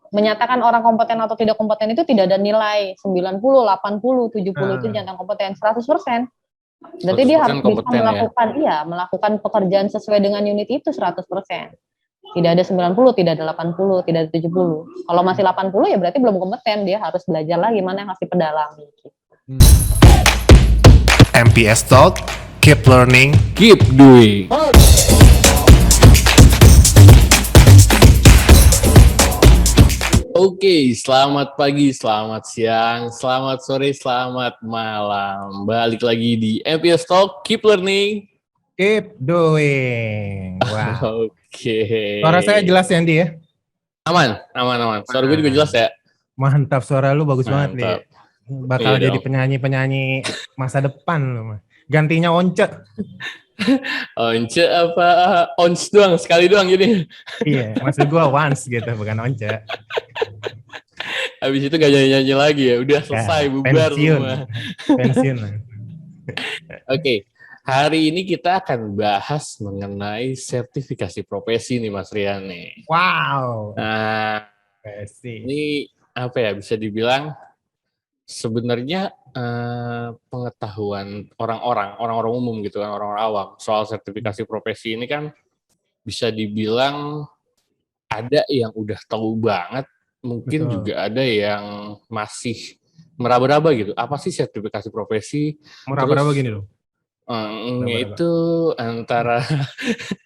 menyatakan orang kompeten atau tidak kompeten itu tidak ada nilai 90, 80, 70 itu dinyatakan kompeten, 100%. Berarti dia harus bisa melakukan melakukan pekerjaan sesuai dengan unit itu 100%. Tidak ada 90, tidak ada 80, tidak ada 70. Kalau masih 80 ya berarti belum kompeten, dia harus belajar lagi mana yang harus diperdalami. MPS Talk, keep learning, keep doing. Oke, selamat pagi, selamat siang, selamat sore, selamat malam. Balik lagi di MPS Talk, keep learning, keep doing. Wow. Oke. Suara saya jelas ya, Andi ya? Aman. Suara gue juga jelas ya? Mantap, suara lu bagus banget nih. Bakal jadi dong. penyanyi masa depan lu. Gantinya Once. Once apa? Once doang, sekali doang jadi. Iya, maksud gua once gitu, bukan Once. Habis itu gak nyanyi-nyanyi lagi ya, udah selesai, bubar semua. Pensiun. Oke, hari ini kita akan bahas mengenai sertifikasi profesi nih Mas Rian nih. Wow. Nah, ini apa ya, bisa dibilang sebenarnya pengetahuan orang-orang umum gitu kan, orang-orang awam soal sertifikasi profesi ini kan bisa dibilang ada yang udah tahu banget, mungkin betul. Juga ada yang masih meraba-raba gitu. Apa sih sertifikasi profesi? Meraba-raba gini loh. Itu antara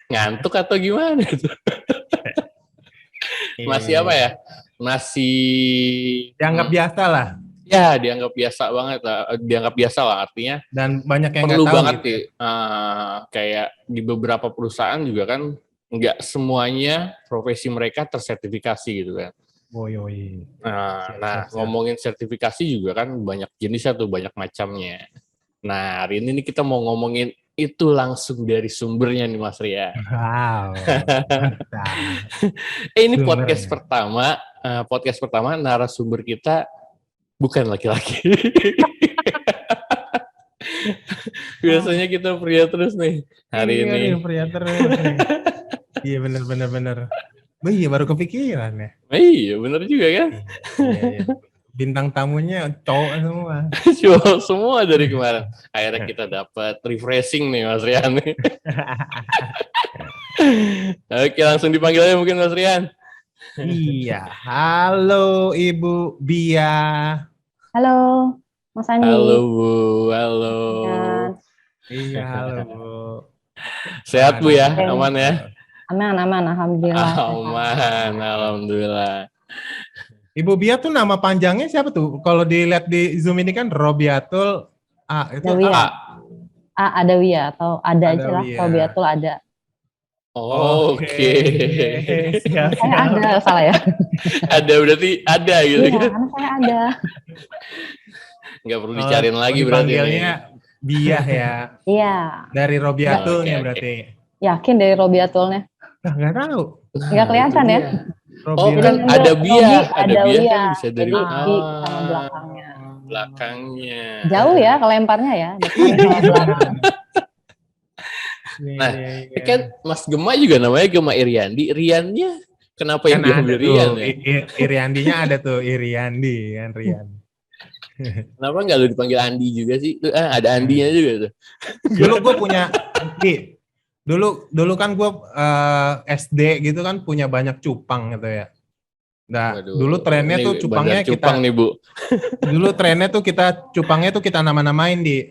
ngantuk atau gimana gitu. Masih apa ya? Masih dianggap biasa lah. Ya, dianggap biasa banget lah. Dianggap biasa lah artinya. Dan banyak yang perlu nggak tahu banget gitu. Kayak di beberapa perusahaan juga kan nggak semuanya profesi mereka tersertifikasi gitu kan. Siap. Ngomongin sertifikasi juga kan banyak jenisnya tuh, banyak macamnya. Nah, hari ini kita mau ngomongin itu langsung dari sumbernya nih Mas Ria. Wow. Ini podcast pertama narasumber kita bukan laki-laki. Biasanya kita pria terus nih hari ini. Pria terus. Iya benar. Iya baru kepikiran ya. Iya benar juga kan. Iya. Bintang tamunya cowok semua. Cowok semua dari kemarin. Akhirnya kita dapat refreshing nih Mas Rian. Oke, langsung dipanggil aja mungkin Mas Rian. Iya. Halo Ibu Bia. Halo Mas Andi. Halo Bu, halo. Iya halo Bu. Sehat Bu ya, aman ya? Aman, alhamdulillah. Aman, alhamdulillah. Ibu Bia tuh nama panjangnya siapa tuh? Kalau dilihat di Zoom ini kan Robiatul itu Adawiyah atau ada aja lah, Robiatul ada. Oke. Saya ada, salah ya? Ada berarti ada gitu. Iya, karena saya ada. Nggak perlu dicariin lagi berarti. Panggilnya Bia ya. Iya. Dari Robiatulnya berarti. Yakin dari Robiatulnya? Nggak tahu. Nggak kelihatan ya? Kan ada Bia, ada Bia kan bisa dari di sama belakangnya. Belakangnya. Jauh ya kelemparnya ya. Nah, kan Mas Gema juga namanya Gema Iriandi. Riannya kenapa yang diambil Rian ya? Iriandinya ada tuh, Iriandi kan Rian. Kenapa nggak lu dipanggil Andi juga sih? Ada Andinya juga tuh. Dulu gue punya Dulu kan gue SD gitu kan punya banyak cupang gitu ya. Nah, dulu trennya tuh cupangnya cupang nih Bu. Dulu trennya tuh cupangnya tuh kita nama-namain di.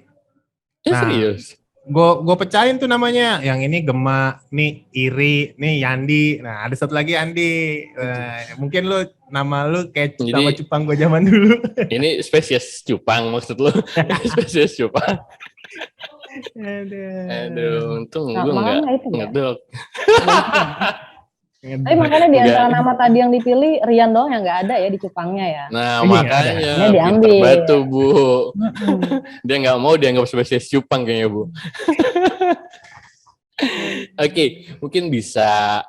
Nah, serius? Gue pecahin tuh namanya. Yang ini Gema, nih Iri, nih Yandi. Nah, ada satu lagi Andi. Mungkin nama lu kayak nama cupang gue zaman dulu. Ini spesies cupang maksud lu? Spesies cupang. Aduh, untung gue nggak ngedok. Tapi makanya di antara nama tadi yang dipilih, Rian doang yang nggak ada ya di cupangnya ya. Nah, makanya diambil. Batu Bu. Dia nggak mau dianggap spesies cupang kayaknya Bu. Oke, mungkin bisa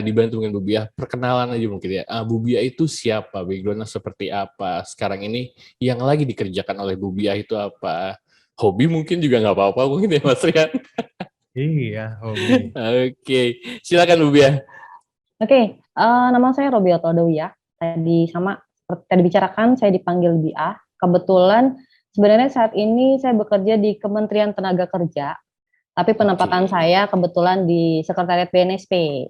dibantu dengan Bu Bia. Perkenalan aja mungkin ya. Bu Bia itu siapa? Backgroundnya seperti apa? Sekarang ini yang lagi dikerjakan oleh Bu Bia itu apa? Hobi mungkin juga nggak apa-apa mungkin ya Mas Rian. Iya, hobi. Oke, silakan Bu Bia. Oke, nama saya Robiatul Adawiyah. Seperti tadi bicarakan, saya dipanggil BA. Kebetulan sebenarnya saat ini saya bekerja di Kementerian Tenaga Kerja, tapi penempatan saya kebetulan di Sekretariat BNSP.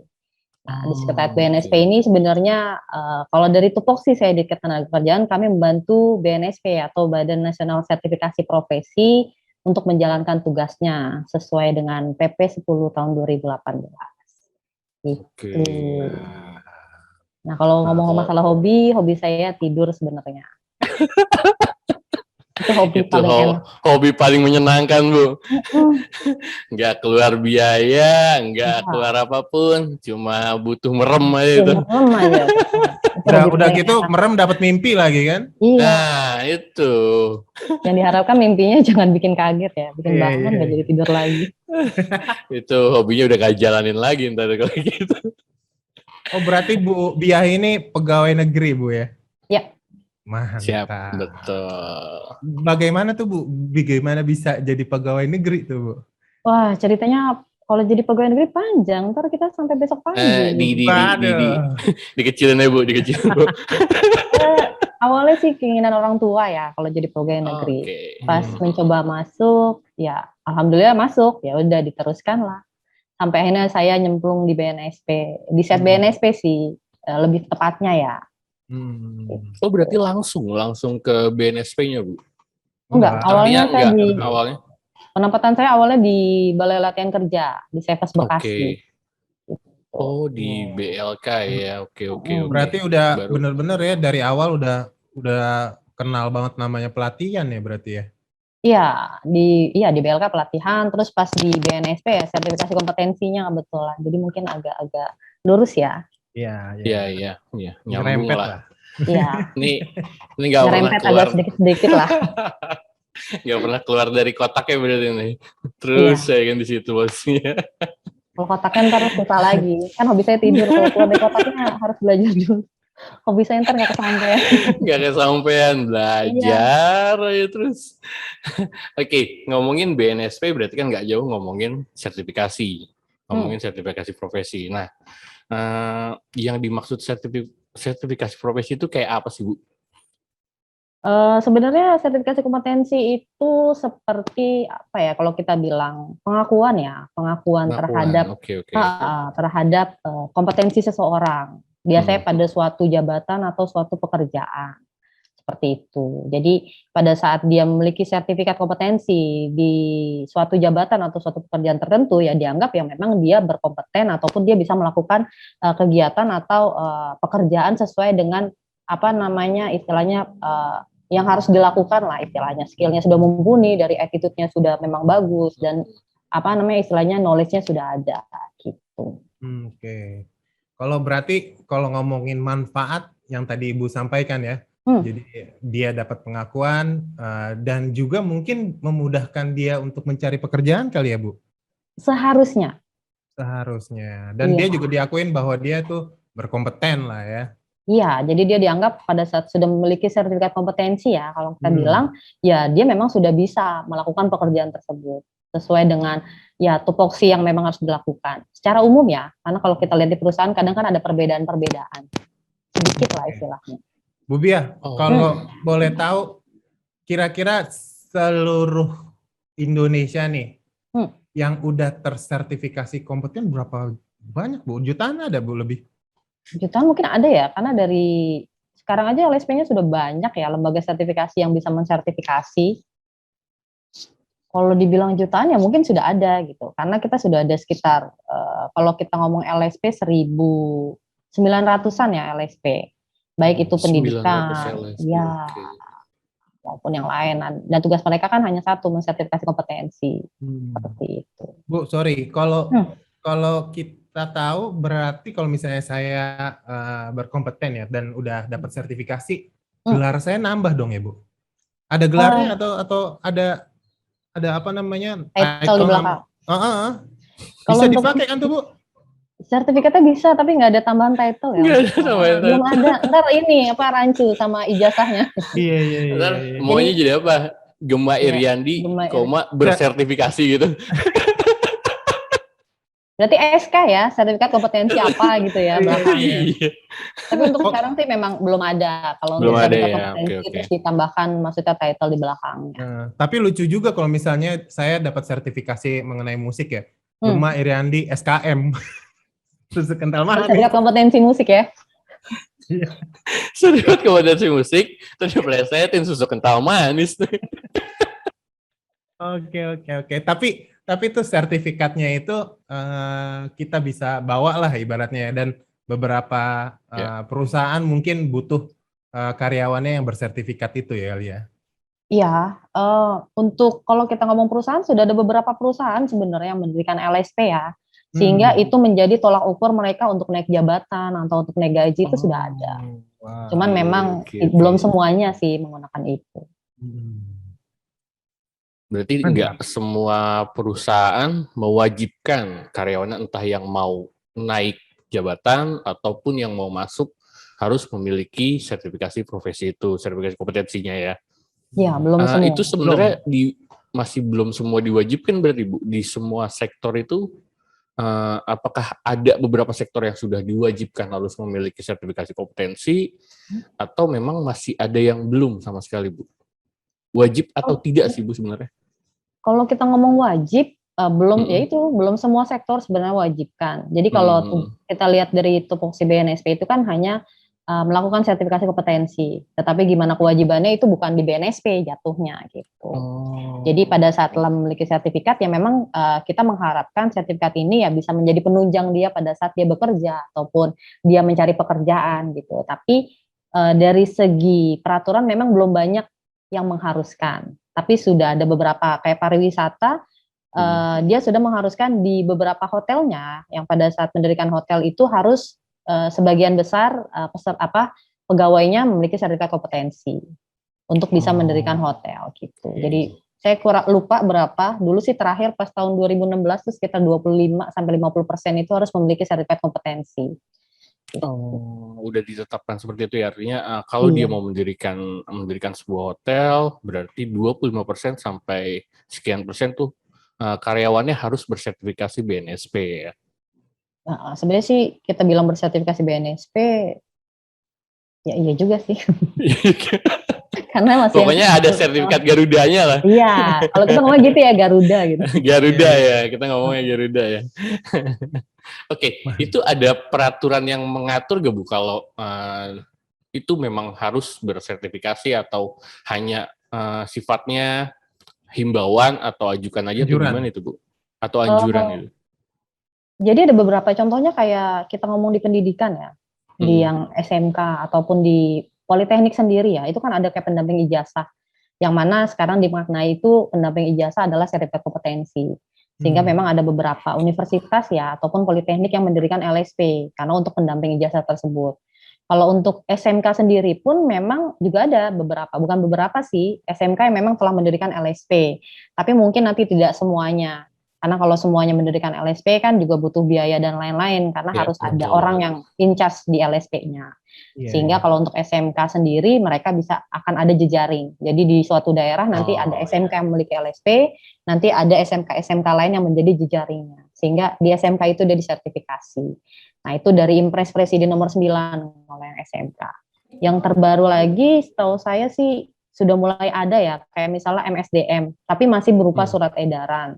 Nah, di Sekretariat BNSP ini sebenarnya kalau dari tupoksi saya di Ketenagakerjaan, kami membantu BNSP atau Badan Nasional Sertifikasi Profesi untuk menjalankan tugasnya sesuai dengan PP 10 tahun 2018. Oke. Gitu. Nah, kalau ngomong masalah hobi saya tidur sebenarnya. Itu hobi paling enak. Hobi paling menyenangkan, Bu. Nggak keluar biaya, nggak keluar apapun, cuma butuh merem aja itu. Merem aja. Udah gitu merem dapat mimpi lagi kan? Iya. Nah, itu. Yang diharapkan mimpinya jangan bikin kaget ya, bikin bangun nggak jadi tidur lagi. Itu hobinya udah gak jalanin lagi ntar kalau gitu. Oh, berarti Bu Biah ini pegawai negeri, Bu ya? Ya. Mantap. Siap, betul. Bagaimana tuh Bu? Bagaimana bisa jadi pegawai negeri tuh Bu? Wah, ceritanya kalau jadi pegawai negeri panjang, ntar kita sampai besok pagi. Dikecilin ya Bu, dikecilin Bu. Awalnya sih keinginan orang tua ya kalau jadi pegawai negeri. Pas mencoba masuk, ya alhamdulillah masuk, ya udah diteruskan lah. Sampai akhirnya saya nyemplung di BNSP, di set BNSP sih lebih tepatnya ya. Oh, berarti langsung ke BNSP-nya Bu? Enggak, awalnya saya awalnya. Penempatan saya awalnya di Balai Latihan Kerja di Seves Bekasi. Oh, di BLK ya. Oke. Berarti udah bener-bener ya dari awal udah kenal banget namanya pelatihan ya berarti ya? Iya, di BLK pelatihan, terus pas di BNSP ya sertifikasi kompetensinya kebetulan. Jadi mungkin agak lurus ya. Iya. Nyambung lah. Iya. Ini nggak pernah keluar agak sedikit lah. Nggak pernah keluar dari kotaknya berarti nih. Terus saya kan di situ posisinya. Kalau kotaknya ntar susah lagi. Kan hobi saya tidur, kalau keluar dari kotaknya harus belajar dulu. Hobi saya ntar nggak kesampean. Nggak kesampean, belajar aja terus. Oke, ngomongin BNSP berarti kan nggak jauh ngomongin sertifikasi. Ngomongin sertifikasi profesi. Nah, yang dimaksud sertifikasi profesi itu kayak apa sih Bu? Sebenarnya sertifikasi kompetensi itu seperti apa ya? Kalau kita bilang pengakuan terhadap kompetensi seseorang. Biasanya pada suatu jabatan atau suatu pekerjaan seperti itu. Jadi pada saat dia memiliki sertifikat kompetensi di suatu jabatan atau suatu pekerjaan tertentu, ya dianggap ya memang dia berkompeten ataupun dia bisa melakukan kegiatan atau pekerjaan sesuai dengan apa namanya istilahnya yang harus dilakukan lah istilahnya, skillnya sudah mumpuni, dari attitude-nya sudah memang bagus, dan apa namanya istilahnya knowledge-nya sudah ada gitu. Oke. Kalau berarti kalau ngomongin manfaat yang tadi Ibu sampaikan ya, jadi dia dapat pengakuan dan juga mungkin memudahkan dia untuk mencari pekerjaan kali ya Bu? Seharusnya. Dan dia juga diakuin bahwa dia tuh berkompeten lah ya. Iya, jadi dia dianggap pada saat sudah memiliki sertifikat kompetensi ya, kalau kita bilang, ya dia memang sudah bisa melakukan pekerjaan tersebut sesuai dengan ya tupoksi yang memang harus dilakukan. Secara umum ya, karena kalau kita lihat di perusahaan kadang kan ada perbedaan-perbedaan, sedikit lah istilahnya. Bu Biah, kalau boleh tahu, kira-kira seluruh Indonesia nih, yang udah tersertifikasi kompeten berapa banyak Bu? Jutaan ada Bu lebih? Jutaan mungkin ada ya, karena dari sekarang aja LSP-nya sudah banyak ya lembaga sertifikasi yang bisa mensertifikasi. Kalau dibilang jutaan ya mungkin sudah ada gitu, karena kita sudah ada sekitar kalau kita ngomong LSP 1.900-an ya LSP, baik itu pendidikan, ya maupun yang lain. Dan tugas mereka kan hanya satu, mensertifikasi kompetensi seperti itu. Bu, sorry, kalau kita tahu berarti kalau misalnya saya berkompeten ya dan udah dapat sertifikasi, gelar saya nambah dong ya Bu? Ada gelarnya atau ada apa namanya? Title di belakang. Bisa dipakai kan tuh Bu? Sertifikatnya bisa, tapi nggak ada tambahan title ya. Belum ada. Ntar ini apa rancu sama ijazahnya. Iya. Ntar maunya jadi apa? Gema Iriandi, bersertifikasi gitu. Berarti SK ya, sertifikat kompetensi apa gitu ya belakangnya. Iya. Tapi untuk sekarang sih memang belum ada. Kalau Belum untuk ada sertifikat ya, kompetensi oke. terus ditambahkan maksudnya title di belakangnya. Tapi lucu juga kalau misalnya saya dapat sertifikasi mengenai musik ya. Hmm. Gema Iriandi SKM. Susu kental manis. Sertifikat kompetensi musik ya. Sertifikat kompetensi musik, terus diplesetin susu kental manis. Oke. Tapi itu sertifikatnya itu kita bisa bawa lah ibaratnya ya. Dan beberapa perusahaan mungkin butuh karyawannya yang bersertifikat itu ya, Lia. Iya, untuk kalau kita ngomong perusahaan, sudah ada beberapa perusahaan sebenarnya yang mendirikan LSP ya, sehingga itu menjadi tolak ukur mereka untuk naik jabatan atau untuk naik gaji itu sudah ada. Wow. Cuman memang belum semuanya sih menggunakan itu. Berarti nggak semua perusahaan mewajibkan karyawannya entah yang mau naik jabatan ataupun yang mau masuk harus memiliki sertifikasi profesi itu, sertifikasi kompetensinya ya. Ya, belum semua. Itu sebenarnya masih belum semua diwajibkan berarti Bu. Di semua sektor itu apakah ada beberapa sektor yang sudah diwajibkan harus memiliki sertifikasi kompetensi atau memang masih ada yang belum sama sekali Bu? Wajib atau tidak sih Bu sebenarnya? Kalau kita ngomong wajib, belum ya itu belum semua sektor sebenarnya wajibkan. Jadi kalau kita lihat dari tupoksi BNSP itu kan hanya melakukan sertifikasi kompetensi, tetapi gimana kewajibannya itu bukan di BNSP jatuhnya gitu. Jadi pada saat telah memiliki sertifikat ya memang kita mengharapkan sertifikat ini ya bisa menjadi penunjang dia pada saat dia bekerja ataupun dia mencari pekerjaan gitu. Tapi dari segi peraturan memang belum banyak yang mengharuskan. Tapi sudah ada beberapa kayak pariwisata, dia sudah mengharuskan di beberapa hotelnya yang pada saat mendirikan hotel itu harus sebagian besar pegawainya memiliki sertifikat kompetensi untuk bisa mendirikan hotel gitu. Jadi saya kurang lupa berapa, dulu sih terakhir pas tahun 2016 itu sekitar 25-50% itu harus memiliki sertifikat kompetensi. Udah ditetapkan seperti itu ya, artinya kalau dia mau mendirikan sebuah hotel berarti 25% sampai sekian persen tuh karyawannya harus bersertifikasi BNSP ya. Nah, sebenarnya sih kita bilang bersertifikasi BNSP, ya iya juga sih. Karena masih pokoknya ada sertifikat Garudanya lah. Iya, kalau kita ngomong gitu ya Garuda gitu. Garuda ya, kita ngomongnya Garuda ya. Oke, itu ada peraturan yang mengatur gak Bu kalau itu memang harus bersertifikasi atau hanya sifatnya himbauan atau ajukan aja atau gimana itu Bu? Atau anjuran itu? Jadi ada beberapa contohnya kayak kita ngomong di pendidikan ya, di yang SMK ataupun di Politeknik sendiri ya, itu kan ada kayak pendamping ijazah, yang mana sekarang dimaknai itu pendamping ijazah adalah sertifikat kompetensi. Sehingga memang ada beberapa universitas ya, ataupun politeknik yang mendirikan LSP, karena untuk pendamping ijazah tersebut. Kalau untuk SMK sendiri pun memang juga ada beberapa, bukan beberapa sih, SMK yang memang telah mendirikan LSP, tapi mungkin nanti tidak semuanya. Karena kalau semuanya mendirikan LSP kan juga butuh biaya dan lain-lain, karena harus ada orang yang in charge di LSP-nya. Sehingga kalau untuk SMK sendiri mereka akan ada jejaring. Jadi di suatu daerah nanti ada SMK yang memiliki LSP, nanti ada SMK lain yang menjadi jejaringnya. Sehingga di SMK itu udah disertifikasi. Nah, itu dari Impres Presiden nomor 9 oleh SMK. Yang terbaru lagi setahu saya sih sudah mulai ada ya, kayak misalnya MSDM, tapi masih berupa surat edaran.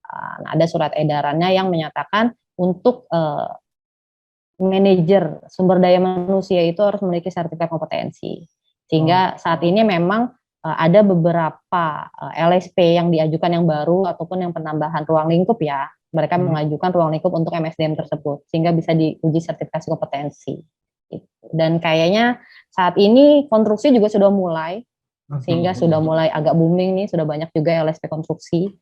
Nah, ada surat edarannya yang menyatakan untuk manajer sumber daya manusia itu harus memiliki sertifikat kompetensi. Sehingga saat ini memang ada beberapa LSP yang diajukan yang baru ataupun yang penambahan ruang lingkup ya. Mereka mengajukan ruang lingkup untuk MSDM tersebut sehingga bisa diuji sertifikasi kompetensi. Dan kayaknya saat ini konstruksi juga sudah mulai, sehingga sudah mulai agak booming nih, sudah banyak juga LSP konstruksi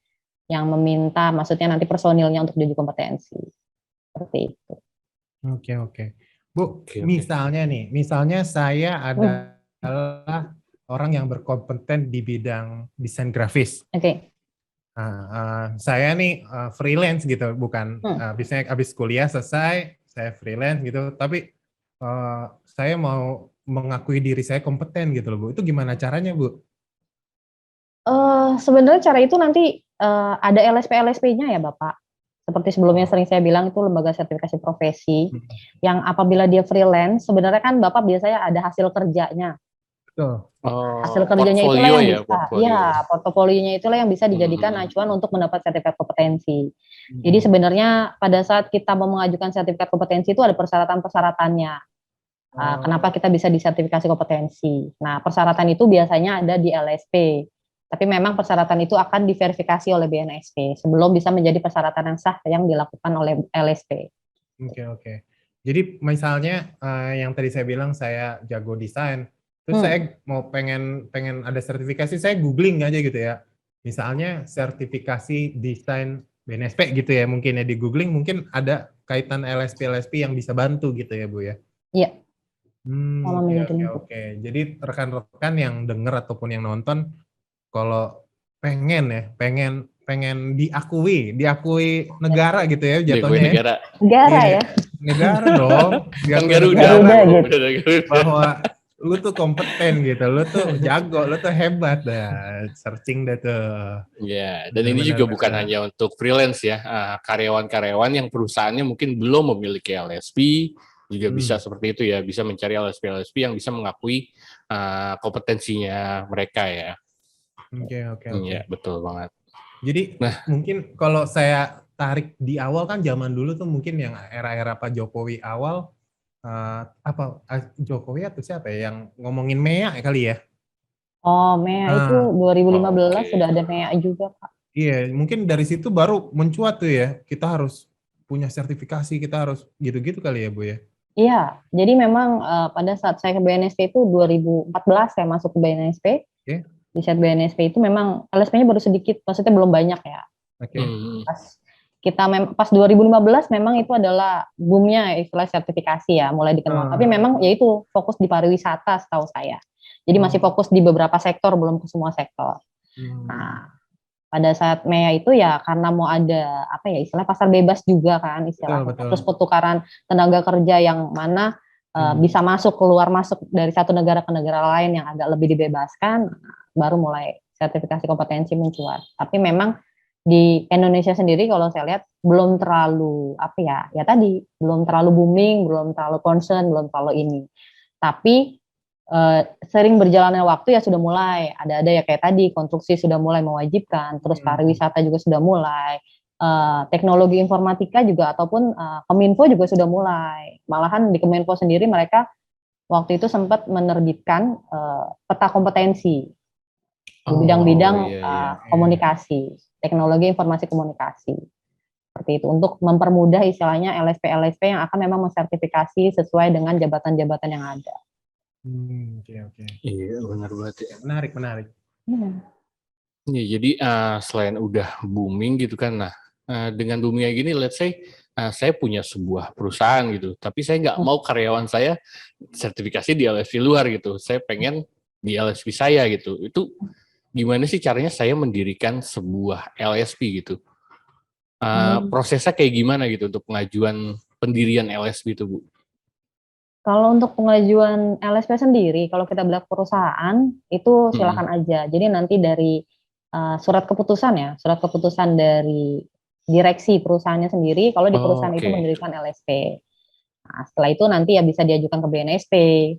yang meminta, maksudnya nanti personilnya untuk diuji kompetensi. Seperti itu. Oke. Bu, misalnya saya adalah orang yang berkompeten di bidang desain grafis. Saya nih freelance gitu, bukan biasanya habis kuliah selesai, saya freelance gitu, tapi saya mau mengakui diri saya kompeten gitu loh Bu. Itu gimana caranya Bu? Sebenarnya cara itu nanti ada LSP-LSP-nya ya Bapak. seperti sebelumnya sering saya bilang itu lembaga sertifikasi profesi, yang apabila dia freelance, sebenarnya kan Bapak biasanya ada hasil kerjanya. Betul. Hasil kerjanya itulah Portfolio yang ya, bisa, portfolio. portofolionya itulah yang bisa dijadikan acuan untuk mendapat sertifikat kompetensi. Jadi Hmm. sebenarnya pada saat kita mau mengajukan sertifikat kompetensi itu ada persyaratan-persyaratannya. Kenapa kita bisa disertifikasi kompetensi? Nah, persyaratan itu biasanya ada di LSP. Tapi memang persyaratan itu akan diverifikasi oleh BNSP sebelum bisa menjadi persyaratan yang sah yang dilakukan oleh LSP. Oke. Jadi misalnya yang tadi saya bilang saya jago desain, terus saya mau pengen ada sertifikasi, saya googling aja gitu ya. Misalnya sertifikasi desain BNSP gitu ya, mungkin ya di googling mungkin ada kaitan LSP yang bisa bantu gitu ya Bu ya. Iya. Oke. Jadi rekan-rekan yang dengar ataupun yang nonton, kalau pengen diakui negara gitu ya jatuhnya ya. Negara ya. Negara dong. Kan Diakui Garuda gitu. bahwa lu tuh kompeten gitu, lu tuh jago, lu tuh hebat dah. Searching dah tuh. Ya, dan ini juga bukan hanya untuk freelance ya, karyawan-karyawan yang perusahaannya mungkin belum memiliki LSP juga bisa seperti itu ya, bisa mencari LSP yang bisa mengakui kompetensinya mereka ya. Oke. Iya, betul banget. Jadi mungkin kalau saya tarik di awal kan zaman dulu tuh mungkin yang era-era Pak Jokowi awal, Jokowi atau siapa ya yang ngomongin MEA kali ya? Oh, MEA itu 2015 sudah ada MEA juga, Pak. Iya, mungkin dari situ baru mencuat tuh ya, kita harus punya sertifikasi, kita harus gitu-gitu kali ya Bu ya? Iya, jadi memang pada saat saya ke BNSP itu 2014 saya masuk ke BNSP. Di saat BNSP itu memang LSP-nya baru sedikit, maksudnya belum banyak ya. Pas 2015 memang itu adalah boomnya istilah sertifikasi ya, mulai dikenal. Tapi memang ya itu fokus di pariwisata setahu saya. Jadi masih fokus di beberapa sektor, belum ke semua sektor. Nah, pada saat MEA itu ya karena mau ada istilah pasar bebas juga kan istilahnya. Terus pertukaran tenaga kerja yang mana bisa keluar masuk dari satu negara ke negara lain yang agak lebih dibebaskan, baru mulai sertifikasi kompetensi mencuat. Tapi memang di Indonesia sendiri kalau saya lihat belum terlalu belum terlalu booming, belum terlalu concern, belum terlalu ini. Tapi sering berjalannya waktu ya sudah mulai ada ya kayak tadi konstruksi sudah mulai mewajibkan, terus pariwisata juga sudah mulai, teknologi informatika juga ataupun Kominfo juga sudah mulai. Malahan di Kominfo sendiri mereka waktu itu sempat menerbitkan peta kompetensi di bidang-bidang komunikasi, teknologi informasi komunikasi. Seperti itu untuk mempermudah istilahnya LSP yang akan memang mensertifikasi sesuai dengan jabatan-jabatan yang ada. Oke. Iya, benar banget ya. Menarik. Ya, jadi selain udah booming gitu kan, dengan boomingnya gini, let's say saya punya sebuah perusahaan gitu, tapi saya nggak mau karyawan saya sertifikasi di LSP luar gitu, saya pengen di LSP saya gitu. Itu gimana sih caranya saya mendirikan sebuah LSP gitu? Prosesnya kayak gimana gitu untuk pengajuan pendirian LSP itu, Bu? Kalau untuk pengajuan LSP sendiri, kalau kita bilang perusahaan itu silakan aja. Jadi nanti dari surat keputusan dari direksi perusahaannya sendiri. Kalau di perusahaan itu mendirikan LSP. Nah, setelah itu nanti ya bisa diajukan ke BNSP.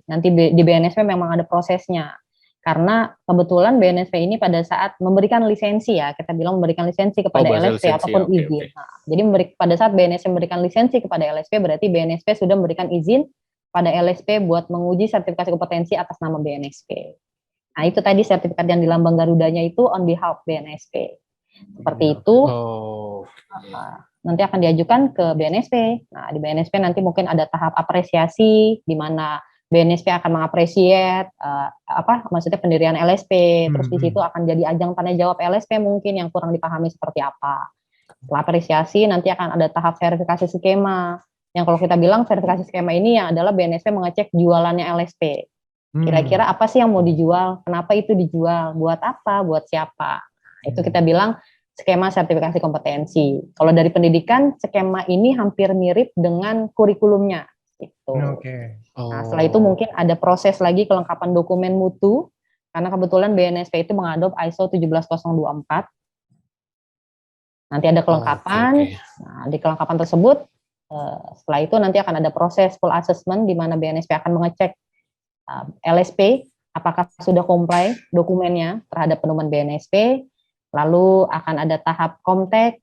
Nanti di BNSP memang ada prosesnya. Karena kebetulan BNSP ini pada saat memberikan lisensi ya, kita bilang memberikan lisensi kepada LSP ataupun izin. Nah, jadi pada saat BNSP memberikan lisensi kepada LSP, berarti BNSP sudah memberikan izin pada LSP buat menguji sertifikasi kompetensi atas nama BNSP. Nah, itu tadi sertifikat yang di lambang Garudanya itu on behalf BNSP. Seperti itu. Nanti akan diajukan ke BNSP. Nah, di BNSP nanti mungkin ada tahap apresiasi di mana BNSP akan mengapresiat maksudnya pendirian LSP. Terus di situ akan jadi ajang tanya jawab LSP mungkin yang kurang dipahami seperti apa. Setelah apresiasi nanti akan ada tahap verifikasi skema. Yang kalau kita bilang verifikasi skema ini yang adalah BNSP mengecek jualannya LSP. Kira-kira apa sih yang mau dijual? Kenapa itu dijual? Buat apa? Buat siapa? Itu kita bilang skema sertifikasi kompetensi. Kalau dari pendidikan, skema ini hampir mirip dengan kurikulumnya. Gitu. Nah, setelah itu mungkin ada proses lagi kelengkapan dokumen mutu, karena kebetulan BNSP itu mengadop ISO 17024. Nanti ada kelengkapan. Oke. Nah, di kelengkapan tersebut, setelah itu nanti akan ada proses full assessment di mana BNSP akan mengecek LSP apakah sudah comply dokumennya terhadap pedoman BNSP. Lalu akan ada tahap komtek,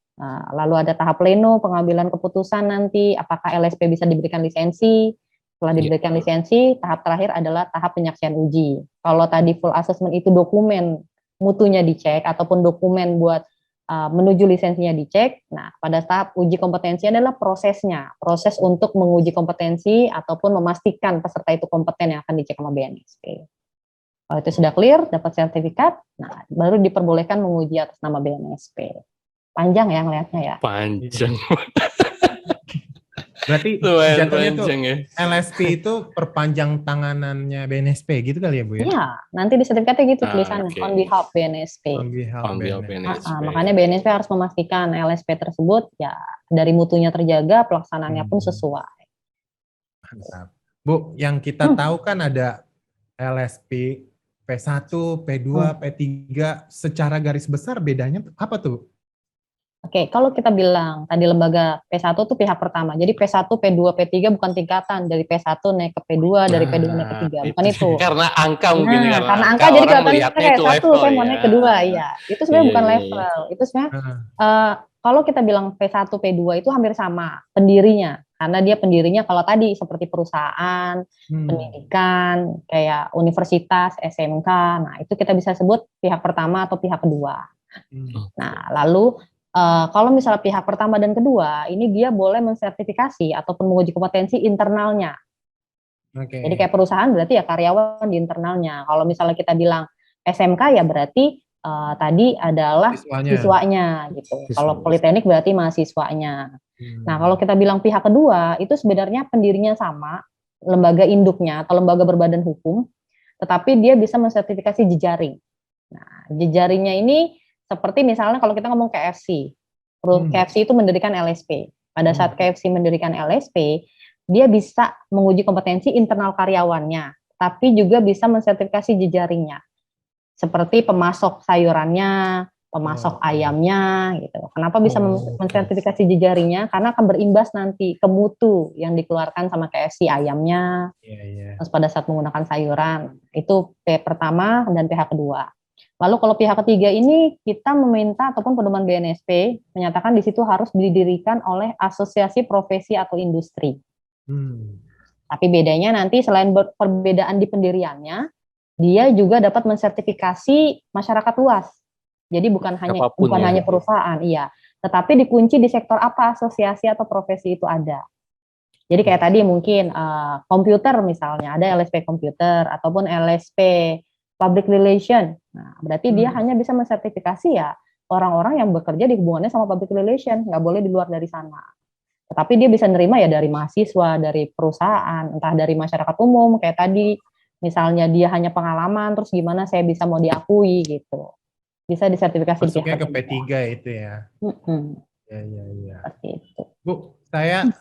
lalu ada tahap pleno pengambilan keputusan nanti apakah LSP bisa diberikan lisensi. Setelah diberikan lisensi, tahap terakhir adalah tahap penyaksian uji. Kalau tadi full assessment itu dokumen mutunya dicek ataupun dokumen buat menuju lisensinya dicek. Nah, pada tahap uji kompetensi adalah prosesnya, proses untuk menguji kompetensi ataupun memastikan peserta itu kompeten yang akan dicek sama BNSP. Kalau itu sudah clear, dapat sertifikat, nah baru diperbolehkan menguji atas nama BNSP. Panjang ya ngelihatnya ya. Panjang. Berarti Lumayan jatuhnya tuh panjang ya. LSP itu perpanjang tanganannya BNSP gitu kali ya Bu ya? Iya, nanti di sertifikatnya gitu tulisannya, Oke. on behalf BNSP. On behalf On behalf BNSP. BNSP. Makanya BNSP harus memastikan LSP tersebut ya dari mutunya terjaga, pelaksanaannya pun sesuai. Mantap. Bu, yang kita tahu kan ada LSP P1, P2, P3, secara garis besar bedanya apa tuh? Oke, kalau kita bilang tadi lembaga P1 itu pihak pertama. Jadi P1, P2, P3 bukan tingkatan dari P1 naik ke P2, dari P2 naik ke 3, bukan itu. Karena angka mungkin Nah, karena karena angka jadi orang kelihatannya melihatnya kayak itu satu, level saya mau ya. naik ke 2, iya. Itu sebenarnya bukan Iya. level. Itu sebenarnya kalau kita bilang P1, P2 itu hampir sama pendirinya. Karena dia pendirinya kalau tadi seperti perusahaan, pendidikan, kayak universitas, SMK. Nah, itu kita bisa sebut pihak pertama atau pihak kedua. Nah, lalu kalau misalnya pihak pertama dan kedua, ini dia boleh mensertifikasi ataupun menguji kompetensi internalnya. Jadi kayak perusahaan berarti ya karyawan di internalnya. Kalau misalnya kita bilang SMK ya berarti tadi adalah siswanya gitu. Kalau politeknik berarti mahasiswanya. Nah, kalau kita bilang pihak kedua, itu sebenarnya pendirinya sama, lembaga induknya atau lembaga berbadan hukum, tetapi dia bisa mensertifikasi jejaring. Nah, jejaringnya ini seperti misalnya kalau kita ngomong KFC. KFC itu mendirikan LSP. Pada saat KFC mendirikan LSP, dia bisa menguji kompetensi internal karyawannya, tapi juga bisa mensertifikasi jejaringnya. Seperti pemasok sayurannya, pemasok ayamnya gitu. Kenapa bisa mensertifikasi jejaringnya? Karena akan berimbas nanti ke mutu yang dikeluarkan sama KFC ayamnya. Terus pada saat menggunakan sayuran, itu pihak pertama dan pihak kedua. Lalu kalau pihak ketiga ini kita meminta ataupun pedoman BNSP menyatakan di situ harus didirikan oleh asosiasi profesi atau industri. Tapi bedanya nanti selain perbedaan di pendiriannya, dia juga dapat mensertifikasi masyarakat luas. Jadi bukan hanya perusahaan, iya. Tetapi dikunci di sektor apa asosiasi atau profesi itu ada. Jadi kayak tadi mungkin komputer misalnya, ada LSP komputer ataupun LSP public relation. Nah, berarti dia hanya bisa mensertifikasi ya orang-orang yang bekerja di hubungannya sama public relation, nggak boleh di luar dari sana. Tetapi dia bisa nerima ya dari mahasiswa, dari perusahaan, entah dari masyarakat umum, kayak tadi misalnya dia hanya pengalaman, terus gimana saya bisa mau diakui gitu. Bisa disertifikasi di pihak masuknya ke P3 itu ya. Ya. Seperti itu. Bu, saya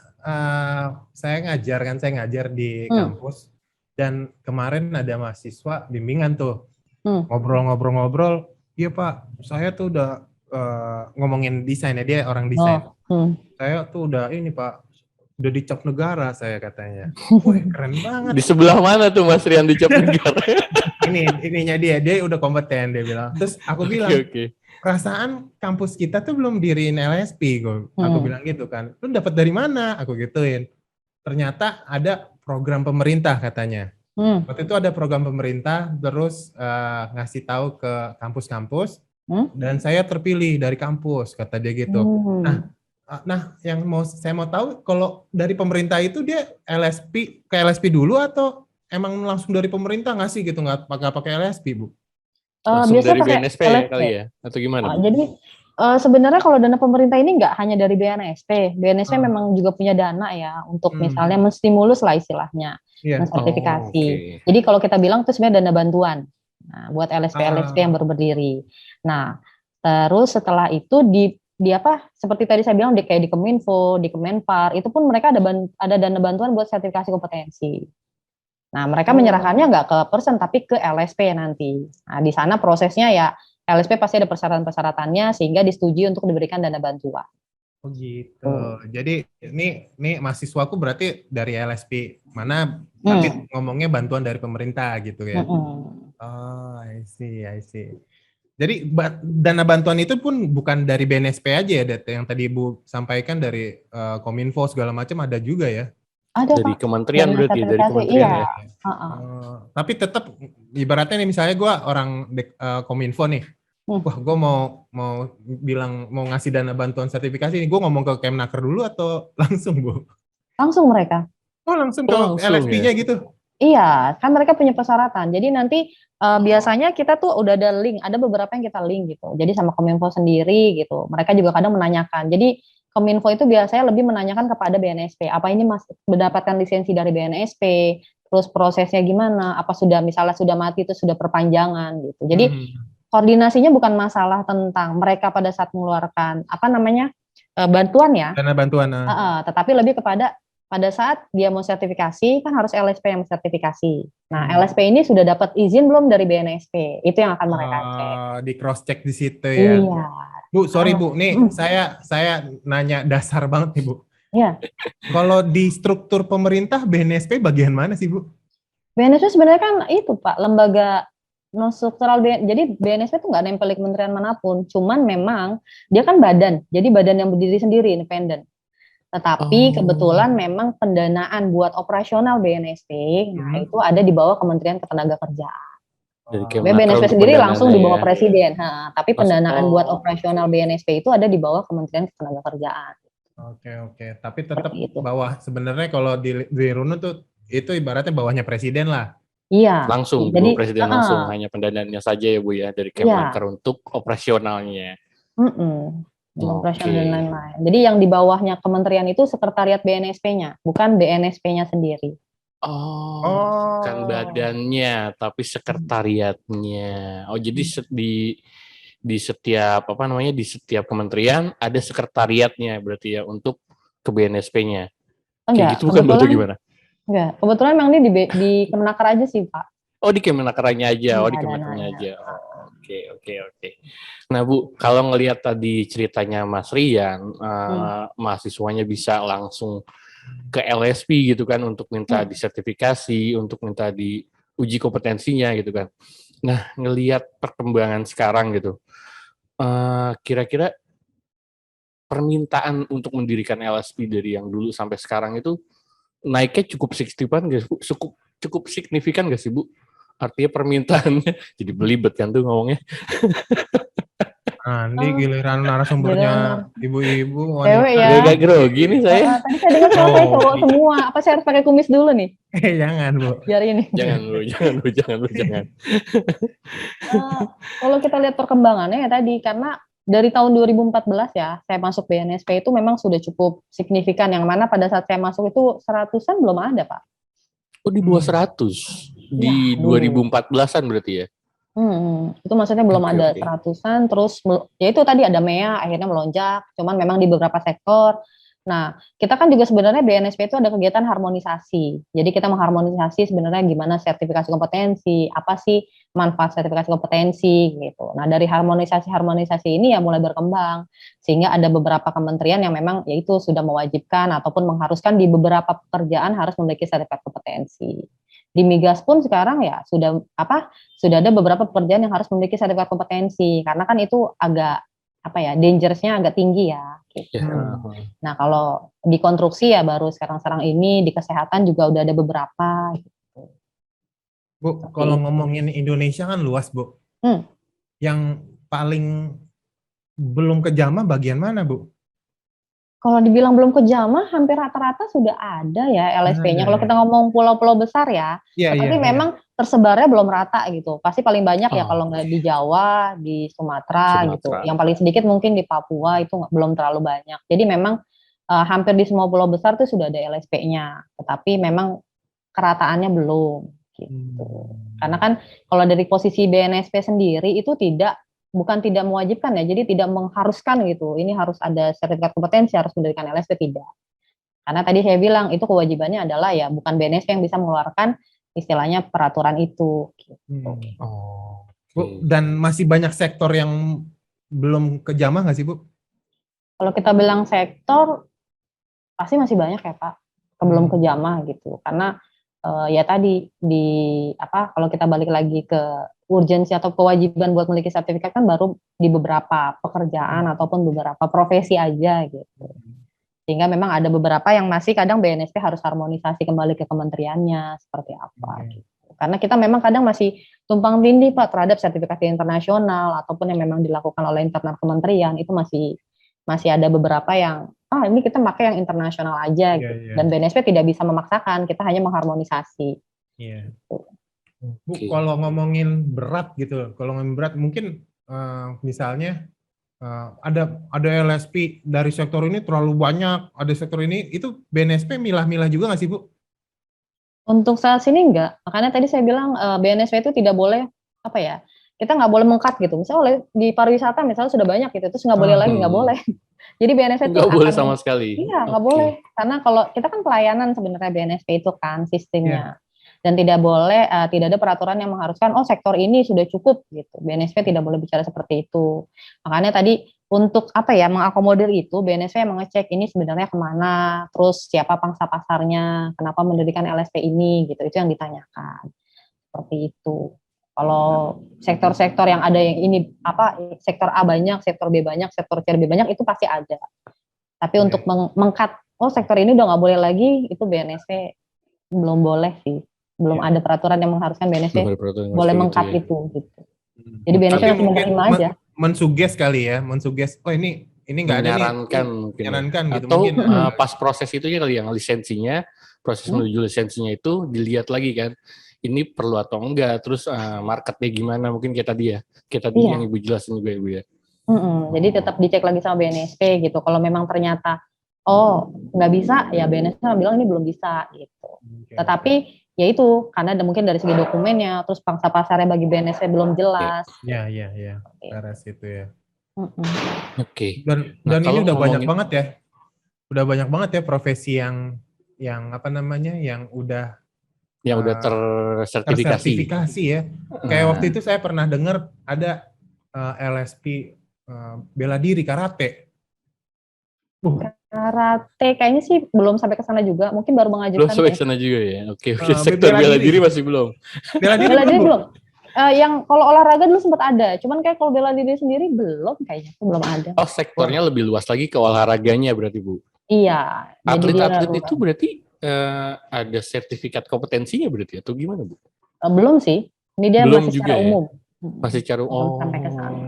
ngajar di kampus. Dan kemarin ada mahasiswa bimbingan tuh, ngobrol-ngobrol, iya Pak, saya tuh udah ngomongin desain ya, dia orang desain. Saya tuh udah ini Pak, udah dicap negara saya katanya. Wih keren banget. Di sebelah mana tuh Mas Rian dicap negara? Ininya dia udah kompeten dia bilang. Terus aku bilang, perasaan kampus kita tuh belum diriin LSP, aku bilang gitu kan. Lu dapat dari mana? Aku gituin. Ternyata ada program pemerintah katanya. Waktu itu ada program pemerintah, terus ngasih tahu ke kampus-kampus, dan saya terpilih dari kampus, kata dia gitu. Nah, yang saya mau tahu, kalau dari pemerintah itu dia ke LSP dulu atau emang langsung dari pemerintah ngasih gitu, nggak pakai LSP, Bu? Langsung Biasanya dari pakai BNSP LSP kali ya? Atau gimana? Jadi sebenarnya kalau dana pemerintah ini nggak hanya dari BNSP. BNSP memang juga punya dana ya untuk misalnya menstimulus lah istilahnya, mensertifikasi. Jadi kalau kita bilang itu sebenarnya dana bantuan. Nah, buat LSP yang baru berdiri. Nah, terus setelah itu di apa? Seperti tadi saya bilang kayak di Kominfo, di Kemenpar, itu pun mereka ada dana bantuan buat sertifikasi kompetensi. Nah, mereka menyerahkannya nggak ke person tapi ke LSP nanti. Nah, di sana prosesnya ya LSP pasti ada persyaratan-persyaratannya sehingga disetujui untuk diberikan dana bantuan. Oh gitu. Jadi ini mahasiswaku berarti dari LSP mana, tapi ngomongnya bantuan dari pemerintah gitu ya. Oh, I see. Jadi dana bantuan itu pun bukan dari BNSP aja ya, Det, yang tadi Ibu sampaikan dari Kominfo segala macam ada juga ya. Ada Dari Pak. kementerian Dana berarti, dari sertifikasi, kementerian iya. ya. Tapi tetap ibaratnya nih misalnya gue orang Kominfo nih. Wah, gue mau bilang mau ngasih dana bantuan sertifikasi nih, gue ngomong ke Kemnaker dulu atau langsung, Bu? Langsung mereka. Oh, langsung ke Langsung LSP-nya ya? gitu? Iya, kan mereka punya persyaratan. Jadi nanti biasanya kita tuh udah ada link, ada beberapa yang kita link gitu. Jadi sama Kominfo sendiri gitu. Mereka juga kadang menanyakan. Jadi Kominfo itu biasanya lebih menanyakan kepada BNSP, apa ini mendapatkan lisensi dari BNSP, terus prosesnya gimana, apa misalnya sudah mati itu sudah perpanjangan gitu. Jadi koordinasinya bukan masalah tentang mereka pada saat mengeluarkan bantuan ya, Dana bantuan. tetapi lebih kepada pada saat dia mau sertifikasi kan harus LSP yang sertifikasi. Nah, LSP ini sudah dapat izin belum dari BNSP? Itu yang akan mereka cek. Di cross check di situ ya. Iya. Bu, sorry Bu, nih saya nanya dasar banget nih Bu. Iya. Kalau di struktur pemerintah BNSP bagian mana sih Bu? BNSP sebenarnya kan itu Pak, lembaga non struktural. Jadi BNSP itu nggak nempel di kementerian manapun, cuman memang dia kan badan, jadi badan yang berdiri sendiri, independen. Tetapi kebetulan memang pendanaan buat operasional BNSP, nah itu ada di bawah Kementerian Ketenagakerjaan. BNSP sendiri langsung di bawah Presiden, tapi pendanaan buat operasional BNSP itu ada di bawah Kementerian Ketenagakerjaan. Oke. Tapi tetap bawah sebenarnya kalau di Runut tuh itu ibaratnya bawahnya Presiden lah. Iya. Langsung, jadi Presiden langsung, hanya pendanaannya saja ya Bu ya, dari Kemenaker untuk operasionalnya. Operasional dan lain-lain. Jadi yang di bawahnya kementerian itu sekretariat BNSP-nya, bukan BNSP-nya sendiri. Bukan badannya, tapi sekretariatnya. Jadi di setiap di setiap kementerian ada sekretariatnya berarti ya untuk ke BNSP-nya. Kayak gitu bukan atau gimana? Enggak, kebetulan memang ini di Kemenaker aja sih Pak. Di Kemenakernya aja, di Kemenakernya aja. Oke. Nah Bu, kalau ngelihat tadi ceritanya Mas Rian, mahasiswanya bisa langsung ke LSP gitu kan untuk minta disertifikasi, untuk minta diuji kompetensinya gitu kan. Nah, ngelihat perkembangan sekarang gitu, kira-kira permintaan untuk mendirikan LSP dari yang dulu sampai sekarang itu naiknya cukup signifikan nggak Bu? Cukup signifikan nggak sih Bu? Artinya permintaannya jadi belibet kan tuh ngomongnya. Ini giliran narasumbernya ibu-ibu cewek ya. Agak grogi nih saya. Tadi saya dengar suara cowok semua. Apa saya harus pakai kumis dulu nih? Jangan Bu. Biar ini. Jangan. Kalau kita lihat perkembangannya ya tadi, karena dari tahun 2014 ya, saya masuk BNSP itu memang sudah cukup signifikan. Yang mana pada saat saya masuk itu 100-an belum ada Pak. Di bawah 100? Di 2014-an berarti ya? Itu maksudnya belum ada 100-an, terus ya itu tadi ada MEA akhirnya melonjak, cuman memang di beberapa sektor. Nah, kita kan juga sebenarnya BNSP itu ada kegiatan harmonisasi. Jadi kita mengharmonisasi sebenarnya gimana sertifikasi kompetensi, apa sih manfaat sertifikasi kompetensi gitu. Nah, dari harmonisasi ini ya mulai berkembang sehingga ada beberapa kementerian yang memang yaitu sudah mewajibkan ataupun mengharuskan di beberapa pekerjaan harus memiliki sertifikat kompetensi. Di Migas pun sekarang ya sudah ada beberapa pekerjaan yang harus memiliki sertifikat kompetensi karena kan itu agak dangersnya agak tinggi ya gitu. Nah, kalau di konstruksi ya baru sekarang ini, di kesehatan juga udah ada beberapa gitu. Bu, kalau ngomongin Indonesia kan luas, Bu. Yang paling belum kejamah bagian mana, Bu? Kalau dibilang belum kejamah, hampir rata-rata sudah ada ya LSP-nya. Kalau kita ngomong pulau-pulau besar ya, tapi memang tersebarnya belum rata gitu. Pasti paling banyak ya kalau nggak di Jawa, di Sumatera gitu. Yang paling sedikit mungkin di Papua itu belum terlalu banyak. Jadi memang hampir di semua pulau besar tuh sudah ada LSP-nya. Tetapi memang kerataannya belum gitu. Karena kan kalau dari posisi BNSP sendiri itu bukan tidak mewajibkan ya, jadi tidak mengharuskan gitu. Ini harus ada sertifikat kompetensi, harus mendirikan LSP, tidak. Karena tadi saya bilang itu kewajibannya adalah ya bukan BNSP yang bisa mengeluarkan istilahnya peraturan itu. Gitu. Bu, dan masih banyak sektor yang belum kejamah nggak sih, Bu? Kalau kita bilang sektor, pasti masih banyak ya Pak, belum kejamah gitu. Karena ya tadi kalau kita balik lagi ke urgensi atau kewajiban buat memiliki sertifikat kan baru di beberapa pekerjaan ataupun beberapa profesi aja gitu. Sehingga memang ada beberapa yang masih kadang BNSP harus harmonisasi kembali ke kementeriannya seperti apa gitu. Karena kita memang kadang masih tumpang tindih Pak terhadap sertifikasi internasional ataupun yang memang dilakukan oleh internal kementerian itu masih ada beberapa yang ini kita pakai yang internasional aja gitu. Dan BNSP tidak bisa memaksakan, kita hanya mengharmonisasi. Iya. Bu, kalau ngomongin berat gitu, mungkin misalnya ada LSP dari sektor ini terlalu banyak, ada sektor ini, itu BNSP milah-milah juga nggak sih, Bu? Untuk saat sini enggak, makanya tadi saya bilang BNSP itu tidak boleh kita nggak boleh meng-cut gitu. Misalnya di pariwisata misalnya sudah banyak gitu, terus nggak boleh lagi, nggak boleh. Jadi BNSP itu nggak boleh sama sekali. Iya, nggak boleh. Karena kalau kita kan pelayanan sebenarnya BNSP itu kan sistemnya. Dan tidak boleh, tidak ada peraturan yang mengharuskan, sektor ini sudah cukup gitu. BNSP tidak boleh bicara seperti itu. Makanya tadi untuk mengakomodir itu, BNSP mengecek ini sebenarnya kemana, terus siapa pangsa pasarnya, kenapa mendirikan LSP ini gitu. Itu yang ditanyakan. Seperti itu. Kalau sektor-sektor yang ada yang ini sektor A banyak, sektor B banyak, sektor C lebih banyak itu pasti ada. Tapi untuk meng-cut, sektor ini udah nggak boleh lagi, itu BNSP belum boleh sih. Belum ada peraturan yang mengharuskan BNSP boleh meng-cut itu gitu. Jadi BNSP masih menerima aja. Mensuges kali ya, ini nggak ada nih. Menyarankan gitu. Atau mungkin pas proses itu ya kali yang lisensinya, proses menuju lisensinya itu dilihat lagi kan. Ini perlu atau enggak, terus marketnya gimana, mungkin kayak tadi yang Ibu jelasin juga Ibu ya. Jadi tetap dicek lagi sama BNSP gitu. Kalau memang ternyata nggak bisa, ya BNSP bilang ini belum bisa gitu. Tetapi ya itu karena mungkin dari segi dokumennya, terus pangsa pasarnya bagi BNSP belum jelas. Iya. Laras itu ya. Oke. Dan ini udah banyak banget ya. Udah banyak banget ya profesi yang yang udah tersertifikasi ya. Kayak waktu itu saya pernah dengar ada LSP bela diri karate. Karate kayaknya sih belum sampai ke sana juga, mungkin baru mengajukan. Belum sampai ke sana juga ya. Oke. Sektor bela diri masih belum. Bela diri belum. Yang kalau olahraga dulu sempat ada, cuman kayak kalau bela diri sendiri kayaknya belum ada. Sektornya lebih luas lagi ke olahraganya berarti Bu. Iya. Atlet-atlet itu berarti ada sertifikat kompetensinya berarti atau gimana Bu? Belum sih. Ini dia belum masih juga secara umum. Masih secara umum. Sampai ke sana.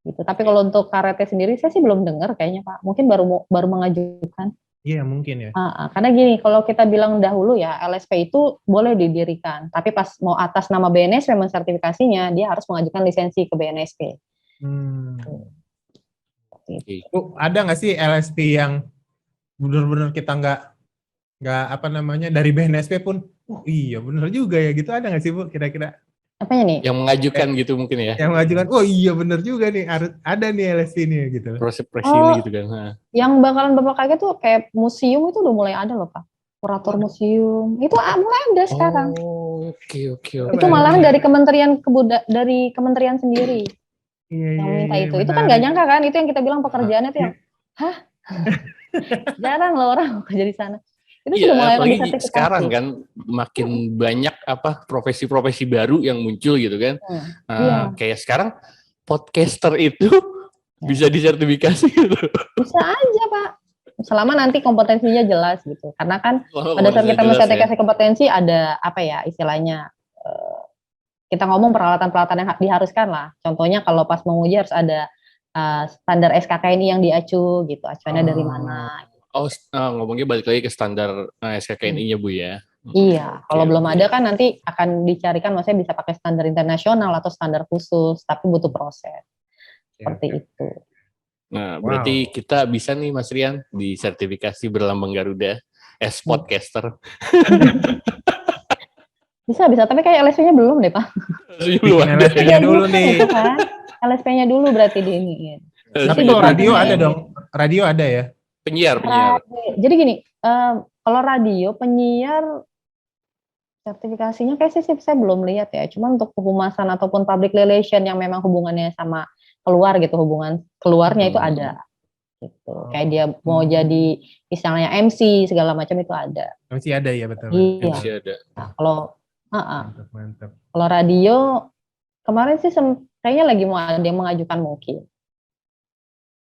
Gitu. Tapi kalau untuk karate sendiri saya sih belum dengar kayaknya Pak. Mungkin baru mengajukan. Iya mungkin ya. Karena gini, kalau kita bilang dahulu ya LSP itu boleh didirikan, tapi pas mau atas nama BNSP mensertifikasinya, dia harus mengajukan lisensi ke BNSP. Bu, ada nggak sih LSP yang benar-benar kita nggak dari BNSP pun, iya benar juga ya gitu, ada nggak sih Bu kira-kira? Apanya nih? Yang mengajukan gitu mungkin ya? Yang mengajukan, iya benar juga nih, ada nih LSP ini gitu. Proses ini gitu kan. Yang bakalan Bapak kaget tuh kayak museum itu udah mulai ada loh Pak. Kurator museum, itu mulai ada sekarang. Oke. Itu malahan dari kementerian sendiri. Yang minta itu. Itu kan nggak nyangka kan, itu yang kita bilang pekerjaannya tuh yang, jarang loh orang kerja di sana. Itu sudah mulai lagi sertifikasi. Sekarang kan makin banyak profesi-profesi baru yang muncul gitu kan. Kayak sekarang podcaster itu bisa disertifikasi gitu. Bisa aja Pak. Selama nanti kompetensinya jelas gitu. Karena kan pada saat kita mensertifikasi kompetensi ada istilahnya kita ngomong peralatan-peralatan yang diharuskan lah. Contohnya kalau pas menguji harus ada standar SKKNI yang diacu gitu. Acuannya dari mana. Ngomongnya balik lagi ke standar SKKNI-nya Bu ya. Iya, kalau belum ada kan nanti akan dicarikan, maksudnya bisa pakai standar internasional atau standar khusus, tapi butuh proses. Seperti itu. Nah, berarti kita bisa nih Mas Rian disertifikasi berlambang Garuda as podcaster. Bisa, tapi kayak LSP-nya belum deh Pak. LSP-nya dulu nih. LSP-nya dulu berarti diiniin. Tapi kalau radio ada dong, radio ada ya? Penyiar. Jadi gini, kalau radio penyiar Sertifikasinya kayak sih saya belum lihat ya. Cuma untuk kehumasan ataupun public relation yang memang hubungannya sama keluar gitu, hubungan keluarnya itu ada gitu. Kayak dia mau jadi misalnya MC segala macam itu ada. Masih ada ya, betul. Iya. Masih ada. Nah, kalau Mantap. kalau radio kemarin sih kayaknya lagi mau ada yang mengajukan mungkin.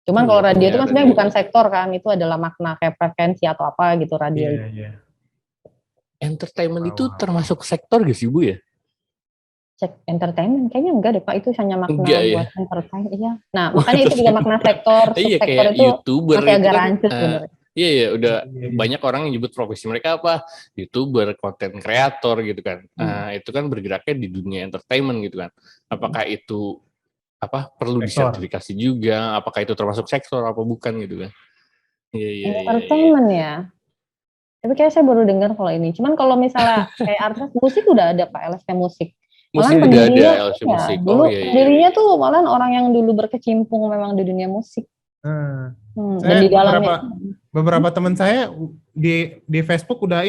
Cuman kalau radio itu kan sebenarnya bukan sektor kan, itu adalah makna kayak frekuensi atau apa gitu radio. Iya. Entertainment itu termasuk sektor gak sih Bu ya? Cek entertainment kayaknya enggak deh Pak, itu hanya makna buat entertain. Iya. Nah, makanya itu juga makna sektor, subsektor itu YouTuber masih agak rancu sebenarnya. Iya, udah banyak orang yang nyebut profesi mereka apa? YouTuber, content creator gitu kan. Nah, itu kan bergeraknya di dunia entertainment gitu kan. Apakah itu perlu disertifikasi juga? Apakah itu termasuk sektor apa bukan gitu kan? Iya. Entertainment ya. Tapi kayak saya baru dengar kalau ini. Cuman kalau misalnya kayak artis musik udah ada Pak, LSP musik. Musik udah ada LSP musik. Dulu pendirinya tuh malah orang yang dulu berkecimpung memang di dunia musik. Dan di dalamnya beberapa teman saya di Facebook udah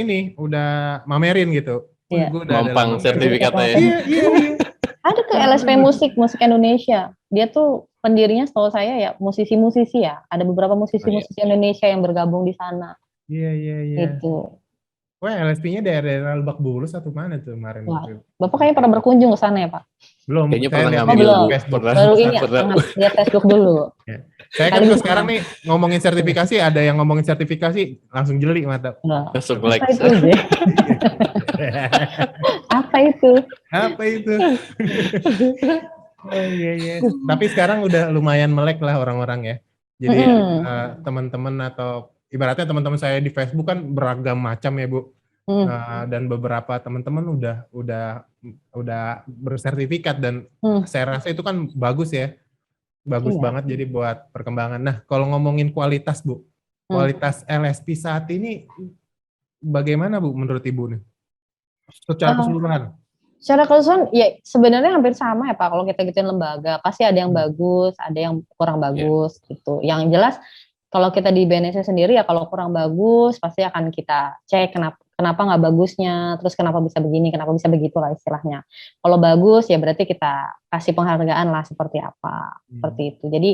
mamerin gitu. Iya. Mampang sertifikatnya ya. Iya. Ada tuh LSP musik Indonesia. Dia tuh pendirinya setahu saya ya musisi-musisi ya. Ada beberapa musisi-musisi Indonesia yang bergabung di sana. Iya. Gitu. Wah, LSP-nya daerah Lebak Bulus atau mana tuh kemarin? Bapak kayaknya pernah berkunjung ke sana ya Pak? Belum. Kayaknya pernah ngambil Facebook. Baru ini lihat Facebook dulu. Saya kan sekarang nih ngomongin sertifikasi, ada yang ngomongin sertifikasi langsung jeli mata. Langsung like. Apa itu? Oh iya. Tapi sekarang udah lumayan melek lah orang-orang ya. Jadi teman-teman atau ibaratnya teman-teman saya di Facebook kan beragam macam ya Bu. Dan beberapa teman-teman udah bersertifikat dan saya rasa itu kan bagus ya. Bagus banget jadi buat perkembangan. Nah, kalau ngomongin kualitas Bu, kualitas LSP saat ini bagaimana Bu menurut Ibu nih? Secara keseluruhan. Secara keseluruhan ya sebenarnya hampir sama ya Pak. Kalau kita gituin lembaga pasti ada yang bagus, ada yang kurang bagus gitu. Yang jelas kalau kita di BNSP sendiri ya kalau kurang bagus pasti akan kita cek kenapa nggak bagusnya, terus kenapa bisa begini, kenapa bisa begitu lah istilahnya. Kalau bagus ya berarti kita kasih penghargaan lah seperti apa, seperti itu. Jadi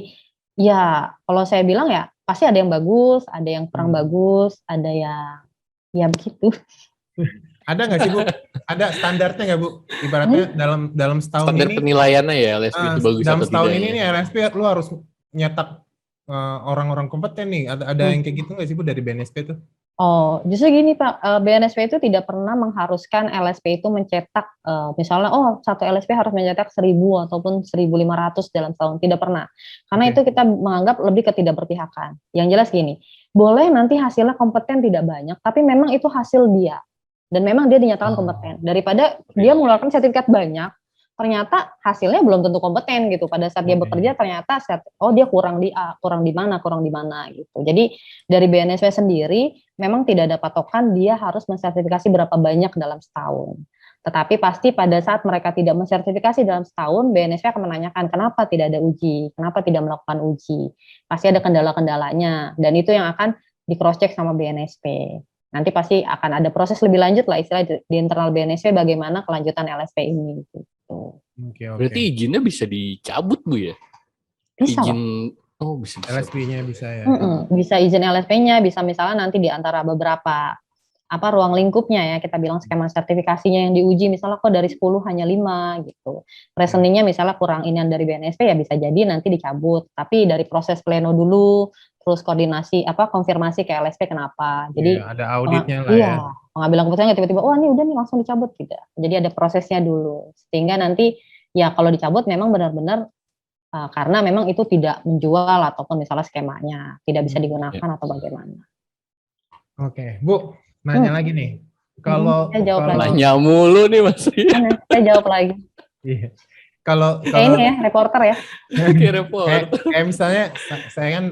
ya kalau saya bilang ya pasti ada yang bagus, ada yang kurang bagus, ada yang ya begitu. Ada nggak sih Bu? Ada standarnya nggak Bu? Ibaratnya dalam setahun standar ini. Penilaiannya ya LSP itu bagus dalam atau setahun tidak. ini nih LSP lu harus nyetak orang-orang kompeten nih. Ada yang kayak gitu nggak sih Bu dari BNSP tuh? Oh, justru gini Pak, BNSP itu tidak pernah mengharuskan LSP itu mencetak, misalnya satu LSP harus mencetak 1.000 ataupun 1.500 dalam setahun, tidak pernah. Karena itu kita menganggap lebih ketidakberpihakan. Yang jelas gini, boleh nanti hasilnya kompeten tidak banyak, tapi memang itu hasil dia. Dan memang dia dinyatakan kompeten. Daripada dia mengeluarkan sertifikat banyak, ternyata hasilnya belum tentu kompeten gitu. Pada saat dia bekerja ternyata dia kurang di A, kurang di mana gitu. Jadi dari BNSP sendiri memang tidak ada patokan dia harus mensertifikasi berapa banyak dalam setahun. Tetapi pasti pada saat mereka tidak mensertifikasi dalam setahun, BNSP akan menanyakan kenapa tidak ada uji, kenapa tidak melakukan uji. Pasti ada kendala-kendalanya dan itu yang akan di cross check sama BNSP. Nanti pasti akan ada proses lebih lanjut lah istilah di internal BNSP bagaimana kelanjutan LSP ini gitu. Okay. Berarti izinnya bisa dicabut Bu ya? Bisa. Bisa. LSP-nya bisa ya. Bisa izin LSP-nya, bisa misalnya nanti di antara beberapa ruang lingkupnya ya, kita bilang skema sertifikasinya yang diuji misalnya kok dari 10 hanya 5 gitu. Reasoningnya misalnya kurang inian dari BNSP ya bisa jadi nanti dicabut. Tapi dari proses pleno dulu, terus koordinasi konfirmasi ke LSP kenapa. Jadi ada auditnya lah ya. Pengambilan keputusan tiba-tiba ini udah nih langsung dicabut tidak. Jadi ada prosesnya dulu. Sehingga nanti ya kalau dicabut memang benar-benar karena memang itu tidak menjual ataupun misalnya skemanya tidak bisa digunakan atau bagaimana. Oke, Bu, nanya lagi nih. Kalau nanya mulu nih Mas. Saya jawab lagi. Iya. Kalau ini ya reporter ya. Kayak misalnya saya kan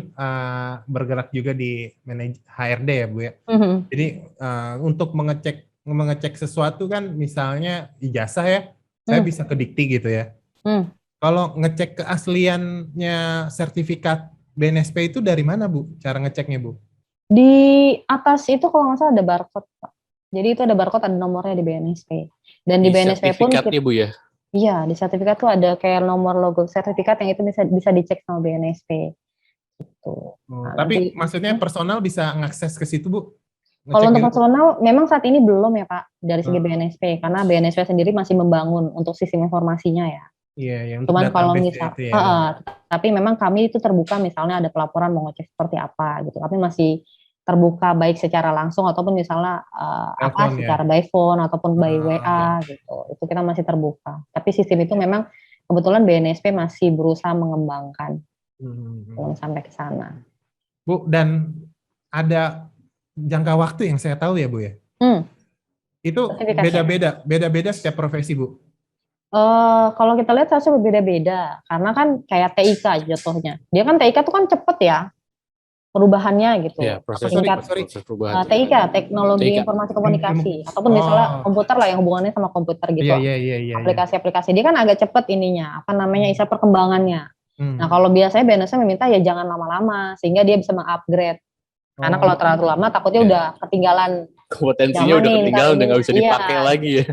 bergerak juga di HRD ya Bu ya. Jadi untuk mengecek sesuatu kan misalnya ijazah ya, saya bisa ke Dikti gitu ya. Kalau ngecek keasliannya sertifikat BNSP itu dari mana Bu? Cara ngeceknya Bu? Di atas itu kalau nggak salah ada barcode Pak. Jadi itu ada barcode, ada nomornya di BNSP. Dan di BNSP pun sertifikatnya Bu ya? Iya, di sertifikat tuh ada kayak nomor logo sertifikat yang itu bisa dicek sama BNSP. Gitu. Nah, Tapi nanti, maksudnya personal bisa ngakses ke situ Bu? kalau untuk Ngecek gitu? personal memang saat ini belum ya Pak dari segi BNSP karena BNSP sendiri masih membangun untuk sistem informasinya ya. Iya, yang untuk Cuman kalau database misal, itu ya. tapi memang kami itu terbuka misalnya ada pelaporan mau ngecek seperti apa gitu. Kami masih terbuka baik secara langsung ataupun misalnya Telepon ya? secara by phone ataupun by WA gitu. Itu kita masih terbuka. Tapi sistem itu memang kebetulan BNSP masih berusaha mengembangkan. Belum sampai ke sana. Bu, dan ada jangka waktu yang saya tahu ya Bu ya? Itu beda-beda setiap profesi Bu? Kalau kita lihat hasil berbeda-beda, karena kan kayak TIK jatuhnya. Dia kan TIK tuh kan cepet ya perubahannya gitu. Ya, proses perubahan. TIK, teknologi informasi komunikasi, ataupun misalnya komputer lah yang hubungannya sama komputer gitu. Iya. Aplikasi-aplikasi dia kan agak cepet ininya, istilah perkembangannya. Nah kalau biasanya BNSP meminta ya jangan lama-lama, sehingga dia bisa mengupgrade. Karena kalau terlalu lama takutnya udah ketinggalan. Kompetensinya udah ketinggalan, udah nggak bisa dipakai lagi ya.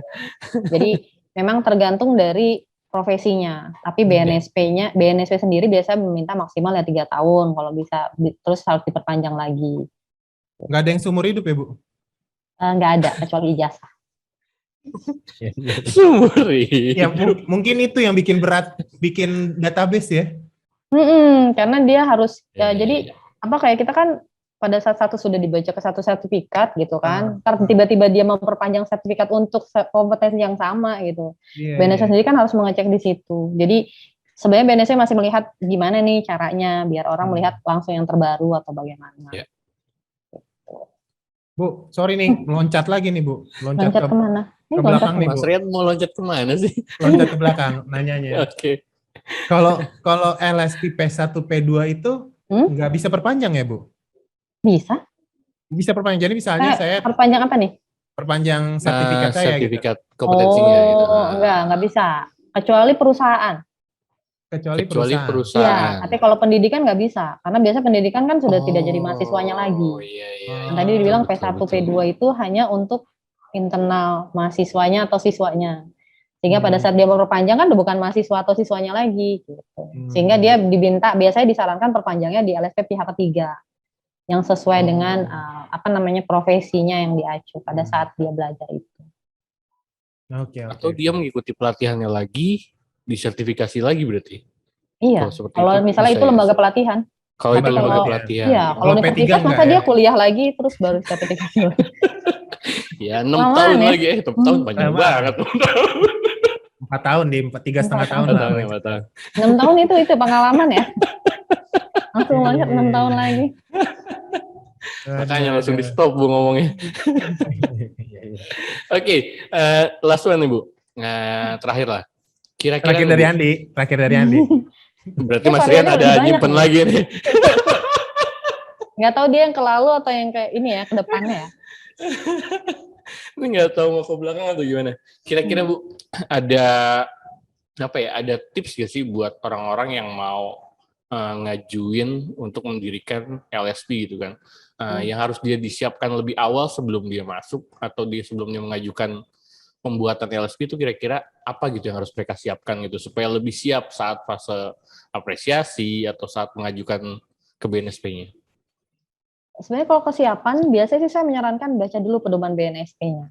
Jadi memang tergantung dari profesinya. Tapi BNSP sendiri biasa meminta maksimal ya 3 tahun. Kalau bisa terus harus diperpanjang lagi. Nggak ada yang seumur hidup ya Bu? Nggak ada, kecuali ijazah. Seumur hidup. Ya, mungkin itu yang bikin berat, bikin database ya? Karena dia harus, jadi kayak kita kan pada saat satu sudah dibaca ke satu sertifikat gitu kan, tiba-tiba dia memperpanjang sertifikat untuk kompetensi yang sama gitu. BNSP sendiri kan harus mengecek di situ. Jadi sebenarnya BNSP masih melihat gimana nih caranya biar orang melihat langsung yang terbaru atau bagaimana. Yeah. Gitu. Bu, sorry nih, loncat lagi nih Bu. Loncat kemana? Ke belakang nih Bu. Mas Rian mau loncat kemana sih? Loncat ke belakang, nanyanya. Oke. Kalau LSP P1 P2 itu nggak bisa perpanjang ya Bu? Bisa. Bisa perpanjang. Jadi misalnya saya perpanjang apa nih? Perpanjang sertifikat saya sertifikat kompetensinya gitu. Enggak bisa. Kecuali perusahaan. Kecuali perusahaan. Iya, tapi kalau pendidikan nggak bisa. Karena biasa pendidikan kan sudah tidak jadi mahasiswanya lagi. Iya. Tadi dibilang P1, P2 itu hanya untuk internal mahasiswanya atau siswanya. Sehingga pada saat dia perpanjang kan bukan mahasiswa atau siswanya lagi gitu. Sehingga dia biasanya disarankan perpanjangnya di LSP pihak ketiga yang sesuai dengan profesinya yang diacu pada saat dia belajar itu. Oke. Atau dia mengikuti pelatihannya lagi, disertifikasi lagi berarti. Iya. Kalau misalnya itu lembaga pelatihan. Kalau itu lembaga pelatihan. Iya, kalau universitas masa dia kuliah lagi terus baru sertifikasi lagi. Ya 6 tahun ya? Lagi 6 tahun panjang banget. 4 tahun di 3,5 tahun lah. 6 tahun itu pengalaman ya. Langsung loncat 6 tahun lagi. Makanya langsung di stop Bu ngomongnya. Oke, last one nih Bu. Terakhir lah. Kira-kira terakhir dari Andi. Berarti Mas Rian ada nyimpen lagi nih. Nggak tahu dia yang ke lalu atau yang ke ini ya, ke depannya ya. Ini nggak tahu mau ke belakang atau gimana. Kira-kira Bu ada tips gak sih buat orang-orang yang mau ngajuin untuk mendirikan LSP gitu kan, yang harus dia disiapkan lebih awal sebelum dia masuk atau sebelum dia mengajukan pembuatan LSP itu kira-kira apa gitu yang harus mereka siapkan gitu supaya lebih siap saat fase apresiasi atau saat mengajukan ke BNSP-nya? Sebenarnya kalau kesiapan biasanya sih saya menyarankan baca dulu pedoman BNSP-nya.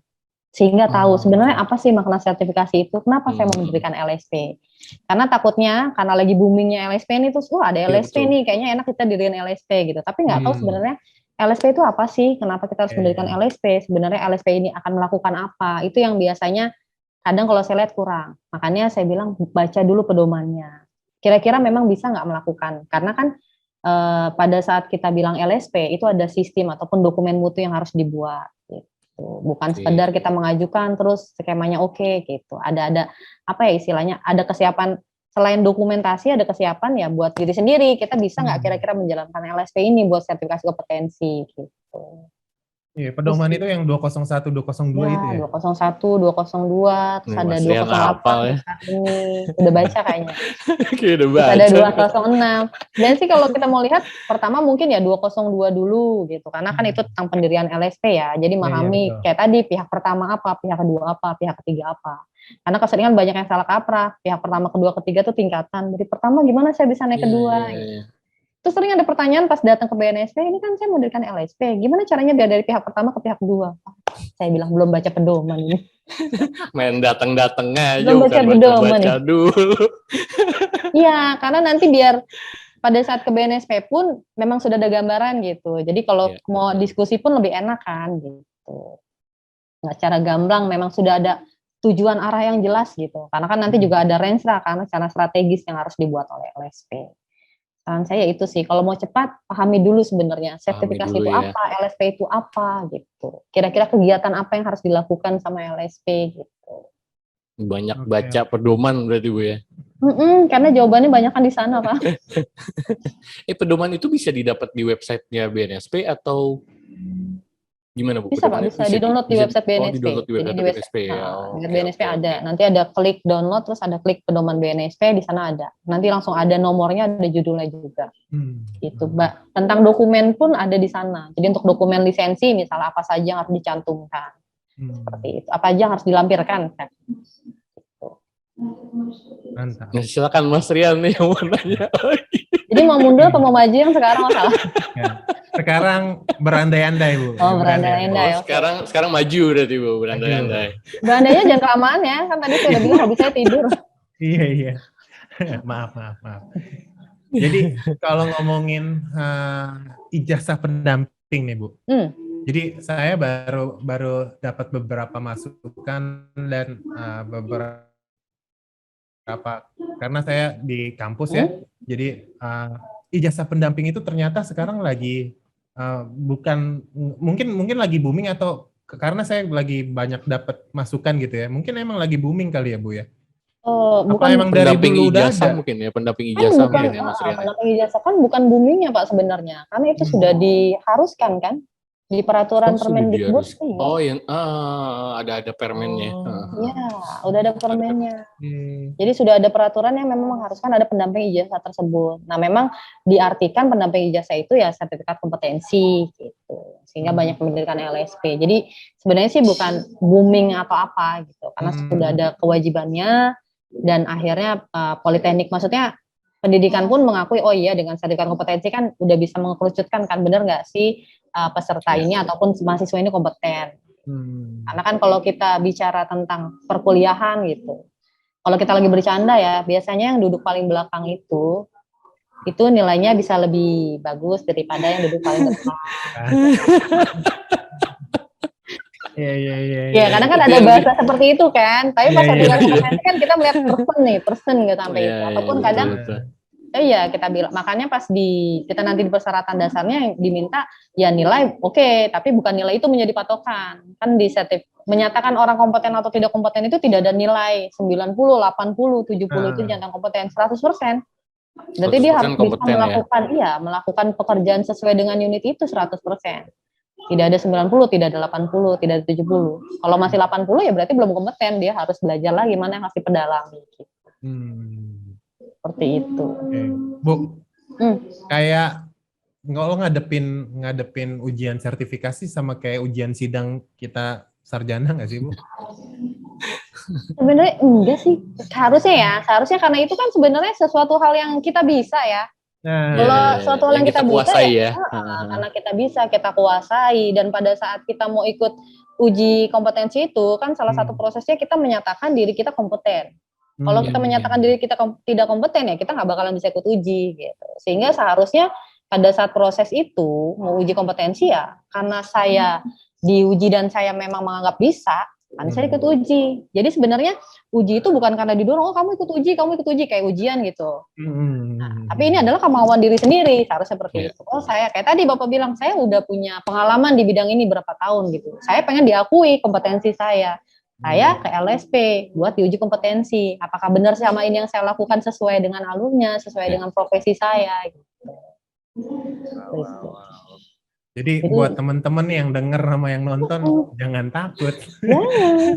Sehingga tahu sebenarnya apa sih makna sertifikasi itu, kenapa saya mau mendirikan LSP. Karena takutnya, karena lagi boomingnya LSP ini, terus ada LSP nih, kayaknya enak kita diriin LSP gitu. Tapi nggak tahu sebenarnya LSP itu apa sih, kenapa kita harus mendirikan LSP, sebenarnya LSP ini akan melakukan apa, itu yang biasanya kadang kalau saya lihat kurang. Makanya saya bilang baca dulu pedomannya. Kira-kira memang bisa nggak melakukan, karena kan pada saat kita bilang LSP, itu ada sistem ataupun dokumen mutu yang harus dibuat. Bukan sekedar kita mengajukan terus skemanya oke gitu. Ada istilahnya, ada kesiapan selain dokumentasi, ada kesiapan ya buat diri sendiri. Kita bisa nggak kira-kira menjalankan LSP ini buat sertifikasi kompetensi gitu. Iya, pedoman itu yang 201, 202 itu ya? 201, 202, terus Nih, ada Mas Rian hafal 208 ya. saat ini. Udah baca kayaknya. Kayak udah Terus ada baca. 206. Dan sih kalau kita mau lihat, pertama mungkin ya 202 dulu gitu. Karena kan itu tentang pendirian LSP ya. Jadi memahami betul. kayak tadi pihak pertama apa, pihak kedua apa, pihak ketiga apa. Karena keseringan banyak yang salah kaprah. Pihak pertama, kedua, ketiga tuh tingkatan. Dari pertama gimana saya bisa naik kedua? Gitu. Terus sering ada pertanyaan pas datang ke BNSP, ini kan saya mendirikan LSP, gimana caranya biar dari pihak pertama ke pihak kedua? Saya bilang belum baca pedoman ini. Main datang-datang aja, Belum baca bukan pedoman baca-baca dulu. Iya, karena nanti biar pada saat ke BNSP pun memang sudah ada gambaran gitu. Jadi kalau mau diskusi pun lebih enak kan gitu. Nggak secara gamblang, memang sudah ada tujuan arah yang jelas gitu. Karena kan nanti juga ada rensra karena secara strategis yang harus dibuat oleh LSP. Saran saya itu sih, kalau mau cepat, pahami dulu sebenarnya sertifikasi itu apa, LSP itu apa gitu. Kira-kira kegiatan apa yang harus dilakukan sama LSP gitu. Banyak baca pedoman berarti Bu ya? Karena jawabannya banyak kan di sana Pak. Pedoman itu bisa didapat di websitenya BNSP atau gimana Bu? Bisa Pak, bisa di-download di website BNSP. Oh, di-download di website BNSP ya. Di BNSP ada. Nanti ada klik download, terus ada klik pedoman BNSP, di sana ada. Nanti langsung ada nomornya, ada judulnya juga. Itu Mbak. Tentang dokumen pun ada di sana. Jadi untuk dokumen lisensi, misalnya apa saja yang harus dicantumkan. Seperti itu. Apa aja yang harus dilampirkan. Kan? Mantap. Nah, silakan Mas Rian nih yang mau nanya lagi. Jadi mau mundur atau mau maju yang sekarang salah? Sekarang berandai-andai Bu. Oh, berandai-andai. Sekarang maju berarti Bu, berandai-andai. Berandainya jangan kelamaan ya, kan tadi saya udah bilang hobi saya tidur. Iya. Maaf. Jadi kalau ngomongin ijazah pendamping nih Bu. Jadi saya baru dapat beberapa masukan dan beberapa karena saya di kampus ya. Jadi ijazah pendamping itu ternyata sekarang lagi bukan mungkin lagi booming atau karena saya lagi banyak dapat masukan gitu ya. Mungkin emang lagi booming kali ya Bu ya. Bukan emang dari dulu udah ada? Mungkin ya, pendamping ijazah mungkin ya Mas Rian. Pendamping ijazah kan bukan boomingnya Pak sebenarnya, karena itu sudah diharuskan kan di peraturan Permendikbud. Oh, yang ada permennya. Iya, udah ada permennya. Jadi sudah ada peraturan yang memang mengharuskan ada pendamping ijazah tersebut. Nah, memang diartikan pendamping ijazah itu ya sertifikat kompetensi gitu. Sehingga banyak mendirikan LSP. Jadi sebenarnya sih bukan booming atau apa gitu, karena sudah ada kewajibannya dan akhirnya politeknik maksudnya pendidikan pun mengakui oh iya dengan sertifikat kompetensi kan udah bisa mengerucutkan kan benar nggak sih peserta ini ataupun mahasiswa ini kompeten. Karena kan kalau kita bicara tentang perkuliahan gitu, kalau kita lagi bercanda ya, biasanya yang duduk paling belakang itu nilainya bisa lebih bagus daripada yang duduk paling depan. Iya. Ya, kadang kan ada bahasa seperti itu kan, tapi pas sertifikat kompetensi kan kita melihat person gitu sampai itu. Ataupun kadang iya kita bilang makanya pas kita nanti di persyaratan dasarnya diminta ya nilai oke, tapi bukan nilai itu menjadi patokan. Kan di menyatakan orang kompeten atau tidak kompeten itu tidak ada nilai 90, 80, 70 itu dinyatakan kompeten 100%. Berarti dia harus bisa melakukan pekerjaan sesuai dengan unit itu 100%. Tidak ada 90, tidak ada 80, tidak ada 70. Kalau masih 80 ya berarti belum kompeten, dia harus belajar lagi mana yang harus diperdalami gitu. Seperti itu. Bu, kayak kalau ngadepin ujian sertifikasi sama kayak ujian sidang kita sarjana nggak sih Bu? Sebenarnya enggak sih, seharusnya karena itu kan sebenarnya sesuatu hal yang kita bisa ya. Kalau suatu hal yang kita bisa karena kita bisa, kita kuasai, dan pada saat kita mau ikut uji kompetensi itu kan salah satu prosesnya kita menyatakan diri kita kompeten. Kalau kita menyatakan diri kita tidak kompeten ya kita nggak bakalan bisa ikut uji gitu. Sehingga seharusnya pada saat proses itu mau uji kompetensi ya karena saya diuji dan saya memang menganggap bisa, kan saya ikut uji. Jadi sebenarnya uji itu bukan karena didorong, oh kamu ikut uji kayak ujian gitu. Nah, tapi ini adalah kemauan diri sendiri, seharusnya seperti itu. Oh saya kayak tadi Bapak bilang saya udah punya pengalaman di bidang ini berapa tahun gitu. Saya pengen diakui kompetensi saya. Saya ke LSP buat diuji kompetensi. Apakah benar sama ini yang saya lakukan sesuai dengan alurnya, sesuai dengan profesi saya gitu. Jadi Jadi, buat teman-teman yang denger sama yang nonton, jangan takut. jangan.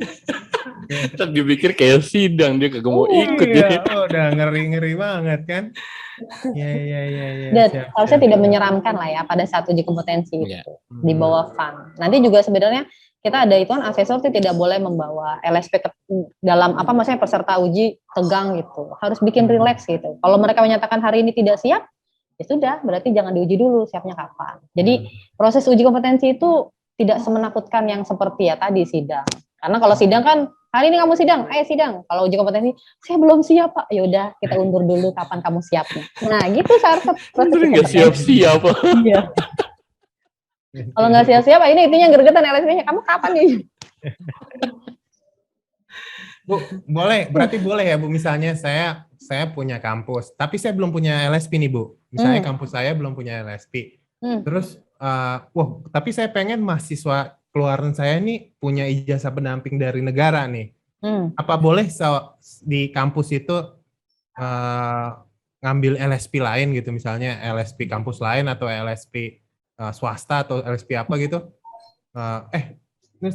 Ntar dipikir kayak sidang, dia kagak mau ikut Iya, ya. udah ngeri-ngeri banget kan. Iya, Dan siap, harusnya siap. tidak menyeramkan lah ya pada saat uji kompetensi Iya. itu. Di bawah fun. Nanti juga sebenarnya kita ada hitungan asesor itu tidak boleh membawa LSP dalam apa maksudnya peserta uji tegang gitu. Harus bikin relax gitu. Kalau mereka menyatakan hari ini tidak siap, ya sudah, berarti jangan diuji dulu, siapnya kapan. Jadi proses uji kompetensi itu tidak semenakutkan yang seperti ya tadi sidang. Karena kalau sidang kan, hari ini kamu sidang, ayo sidang. Kalau uji kompetensi, saya belum siap Pak. Ya udah, kita undur dulu kapan kamu siapnya. Nah gitu seharusnya proses uji Nggak kompetensi. siap-siap. Iya. Kalau nggak siap-siap, ini intinya gergetan LSP-nya. Kamu kapan nih? Bu, berarti boleh ya Bu, misalnya saya punya kampus, tapi saya belum punya LSP nih Bu. Misalnya kampus saya belum punya LSP. Terus, tapi saya pengen mahasiswa keluaran saya nih punya ijazah pendamping dari negara nih. Apa boleh di kampus itu ngambil LSP lain gitu, misalnya LSP kampus lain atau LSP swasta atau LSP apa gitu? Ini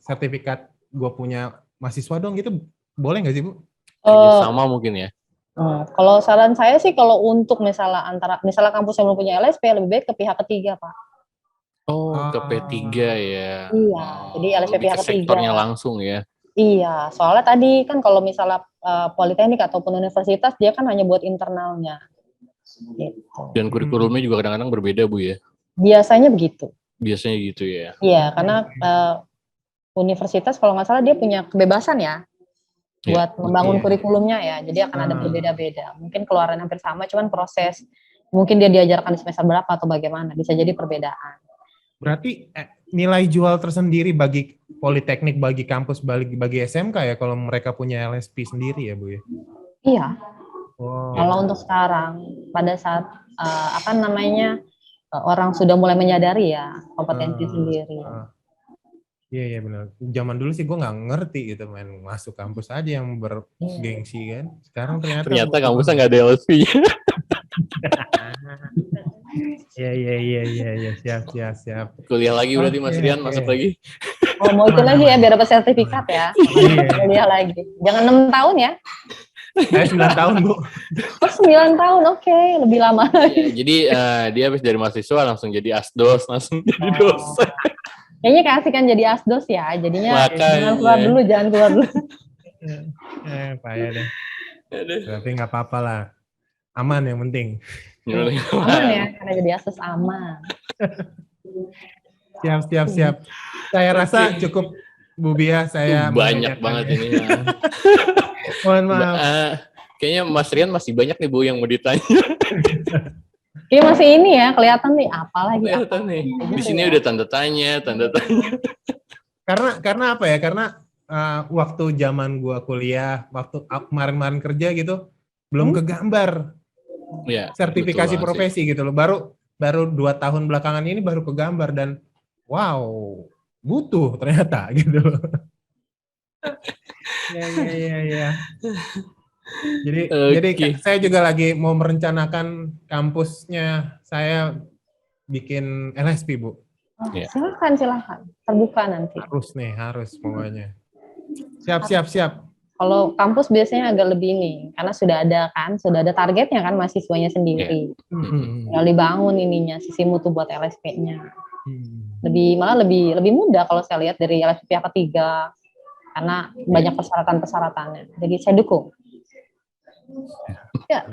sertifikat gue punya mahasiswa dong, gitu boleh nggak sih Bu? Sama mungkin ya. Kalau saran saya sih kalau untuk misalnya kampus yang belum punya LSP lebih baik ke pihak ketiga Pak. Ke P3 ya. Iya, jadi LSP lebih pihak ke ketiga. sektornya langsung ya. Iya, soalnya tadi kan kalau misalnya politeknik ataupun universitas dia kan hanya buat internalnya. Gitu. Dan kurikulumnya juga kadang-kadang berbeda Bu ya. Biasanya begitu. Biasanya gitu ya. Iya, karena universitas kalau nggak salah dia punya kebebasan ya buat membangun kurikulumnya ya. Jadi akan ada berbeda-beda. Mungkin keluaran hampir sama, cuman proses mungkin dia diajarkan di semester berapa atau bagaimana, bisa jadi perbedaan. Berarti nilai jual tersendiri bagi politeknik, bagi kampus, bagi SMK ya kalau mereka punya LSP sendiri ya Bu ya? Iya. Wow. Kalau untuk sekarang pada saat orang sudah mulai menyadari ya kompetensi sendiri. Iya benar. Zaman dulu sih gue nggak ngerti gitu, main masuk kampus aja yang bergengsi kan. Sekarang ternyata kampusnya nggak ada LSP-nya. Iya, siap. Kuliah lagi berarti Mas Rian masuk lagi. Oh, mau ikut lagi ya biar dapat sertifikat ya. Kuliah lagi. Jangan 6 tahun ya. Saya 9 tahun Bu. Oh 9 tahun, oke. Lebih lama. Jadi dia habis dari mahasiswa langsung jadi asdos, langsung jadi dosen. Kayaknya keasikan jadi asdos ya. Jadinya jangan keluar dulu. Payah deh. Tapi nggak apa-apa lah. Aman yang penting. Aman ya, karena jadi asdos aman. Siap. Saya rasa cukup Bu Bia, saya banyak banget ini. Mohon maaf. Kayaknya Mas Rian masih banyak nih Bu yang mau ditanya. Iya masih ini ya, kelihatan nih apalagi. Kelihatan nih. Di sini udah tanda tanya. Karena apa ya? Karena waktu zaman gua kuliah, waktu kemarin kerja gitu, belum kegambar. Ya, sertifikasi profesi gitu loh. Baru 2 tahun belakangan ini baru kegambar dan wow, butuh ternyata gitu. Ya. Jadi saya juga lagi mau merencanakan kampusnya saya bikin LSP Bu. Silakan. Terbuka nanti. Harus pokoknya. Siap. Kalau kampus biasanya agak lebih ini, karena sudah ada targetnya kan mahasiswanya sendiri. Kalau dibangun sisi mutu buat LSP-nya. Malah lebih mudah kalau saya lihat dari LSP pihak ketiga, karena banyak persyaratan-persyaratannya. Jadi saya dukung. Ya.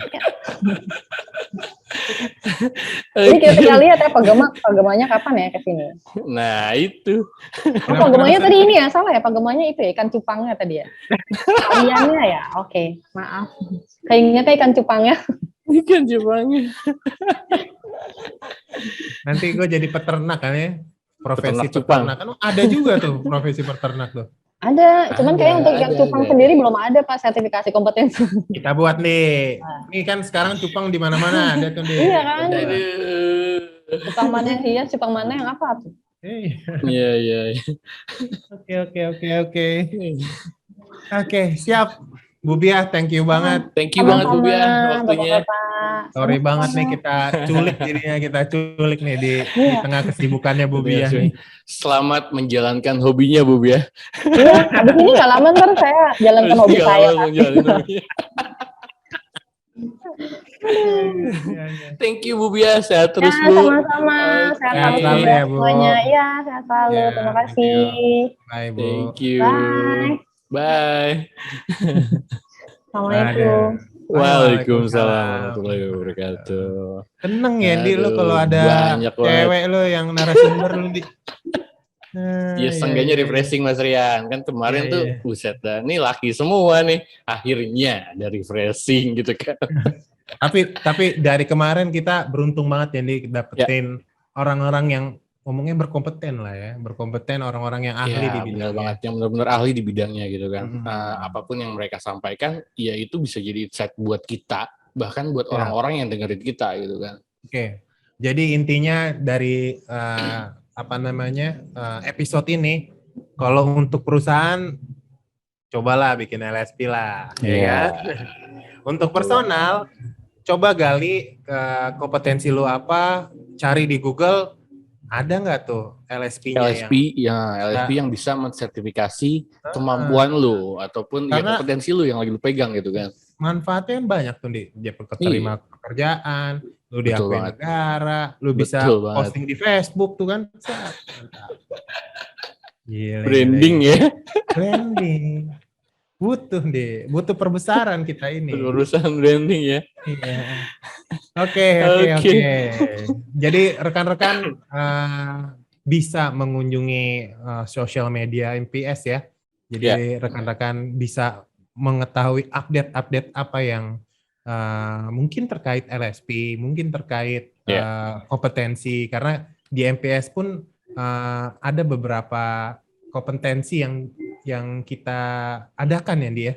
Ini kita tinggal lihat ya pagemanya kapan ya ke sini. Nah itu. Pagemanya tadi ini ya, salah ya, pagemanya itu ya, ikan cupangnya tadi ya. Iannya ya, oke, maaf. Kayaknya ikan cupangnya. Ikan cupangnya. Nanti gue jadi peternak kan ya, profesi peternak. Ada juga tuh profesi peternak tuh. Ada, cuman kayak untuk yang cupang sendiri belum ada Pak sertifikasi kompetensi. Kita buat nih. Ini kan sekarang cupang di mana-mana ada tuh deh. Iya kan? Cupang mana yang hias, cupang mana yang apa tuh? Iya. Oke, siap. Bu Biah, thank you banget. Thank you banget Bu Biah Sama-sama, waktunya. Bapak-bapak. Sorry banget nih Sama-sama. kita culik nih di Iya. tengah kesibukannya Bu Biah nih. Selamat menjalankan hobinya Bu Biah. Iya, abis ini nggak lama ntar saya jalankan hobi Nggak saya. lama menjalanin hobinya. Iya. Thank you Bu Biah, sehat terus Ya, Bu. sama-sama. Sehat Sehat selalu selalu juga ya, Bu. semuanya. Iya, sehat selalu. Ya, Terima thank kasih. Bye Bu. Thank you. Bye. Bye. Assalamualaikum. Waalaikumsalam warahmatullahi wabarakatuh. Tenang ya Di lu Aduh, kalau ada banyak banget. cewek lu yang narasumber lu Di. Ya seenggaknya refreshing Mas Rian. Kan kemarin Iya, tuh iya. buset dah. Ini laki semua nih. Akhirnya ada refreshing gitu kan. Tapi dari kemarin kita beruntung banget ya Di dapetin orang-orang yang ngomongnya berkompeten lah ya, berkompeten orang-orang yang ahli Ya, di benar bidangnya. banget. Yang benar-benar ahli di bidangnya gitu kan. Mm-hmm. Apapun yang mereka sampaikan, ya itu bisa jadi insight buat kita. Bahkan buat Ya. orang-orang yang dengerin kita gitu kan. Oke. Jadi intinya dari episode ini, kalau untuk perusahaan cobalah bikin LSP lah, ya Iya. kan? Untuk personal, coba gali kompetensi lu apa, cari di Google, ada nggak tuh LSP-nya LSP yang bisa mensertifikasi kemampuan lu ataupun ya Karena- kompetensi lu yang lagi lu pegang gitu kan. manfaatnya banyak tuh dia keterima pekerjaan, lu Betul diakui banget. negara, lu bisa Betul banget. posting di Facebook tuh kan. Gila, Branding gila. ya, Branding. Butuh perbesaran kita ini. urusan branding ya. Iya. Oke. Oke. Jadi rekan-rekan bisa mengunjungi sosial media MPS ya. Jadi rekan-rekan bisa mengetahui update-update apa yang mungkin terkait LSP, mungkin terkait kompetensi, karena di MPS pun ada beberapa kompetensi yang kita adakan ya dia.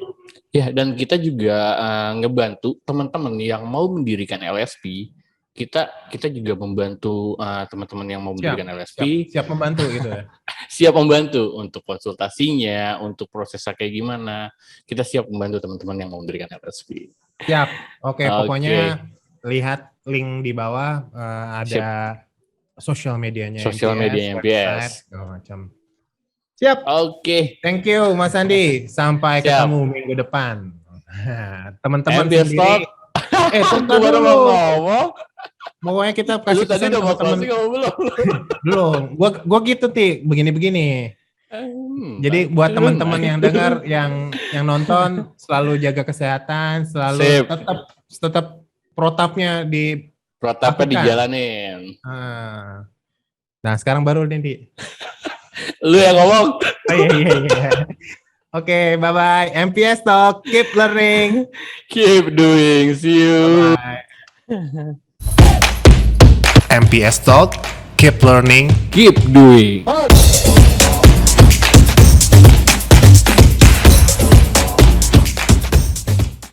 Ya, dan kita juga ngebantu teman-teman yang mau mendirikan LSP. Kita juga membantu teman-teman yang mau mendirikan LSP. Siap membantu gitu ya. Siap membantu untuk konsultasinya, untuk prosesnya kayak gimana. Kita siap membantu teman-teman yang mau mendirikan LSP. Siap. Oke, pokoknya lihat link di bawah ada sosial medianya MPS, segala macam. Siap. Oke. Thank you Mas Andi. Sampai ketemu minggu depan. Teman-teman MPS sendiri. Tunggu baru dulu. mau ngomong. Pokoknya kita Lu kasih tadi pesan udah mau teman-teman. closing apa belum? Belum. Gua gitu begini. Jadi buat teman-teman yang dengar, yang nonton, selalu jaga kesehatan, selalu tetap protapnya di protapnya dijalanin. Nah, sekarang baru Dendi. Lu yang ngomong. Oh, iya. Oke, bye-bye. MPS Talk, keep learning. Keep doing. See you. Bye. MPS Talk, keep learning. Keep doing.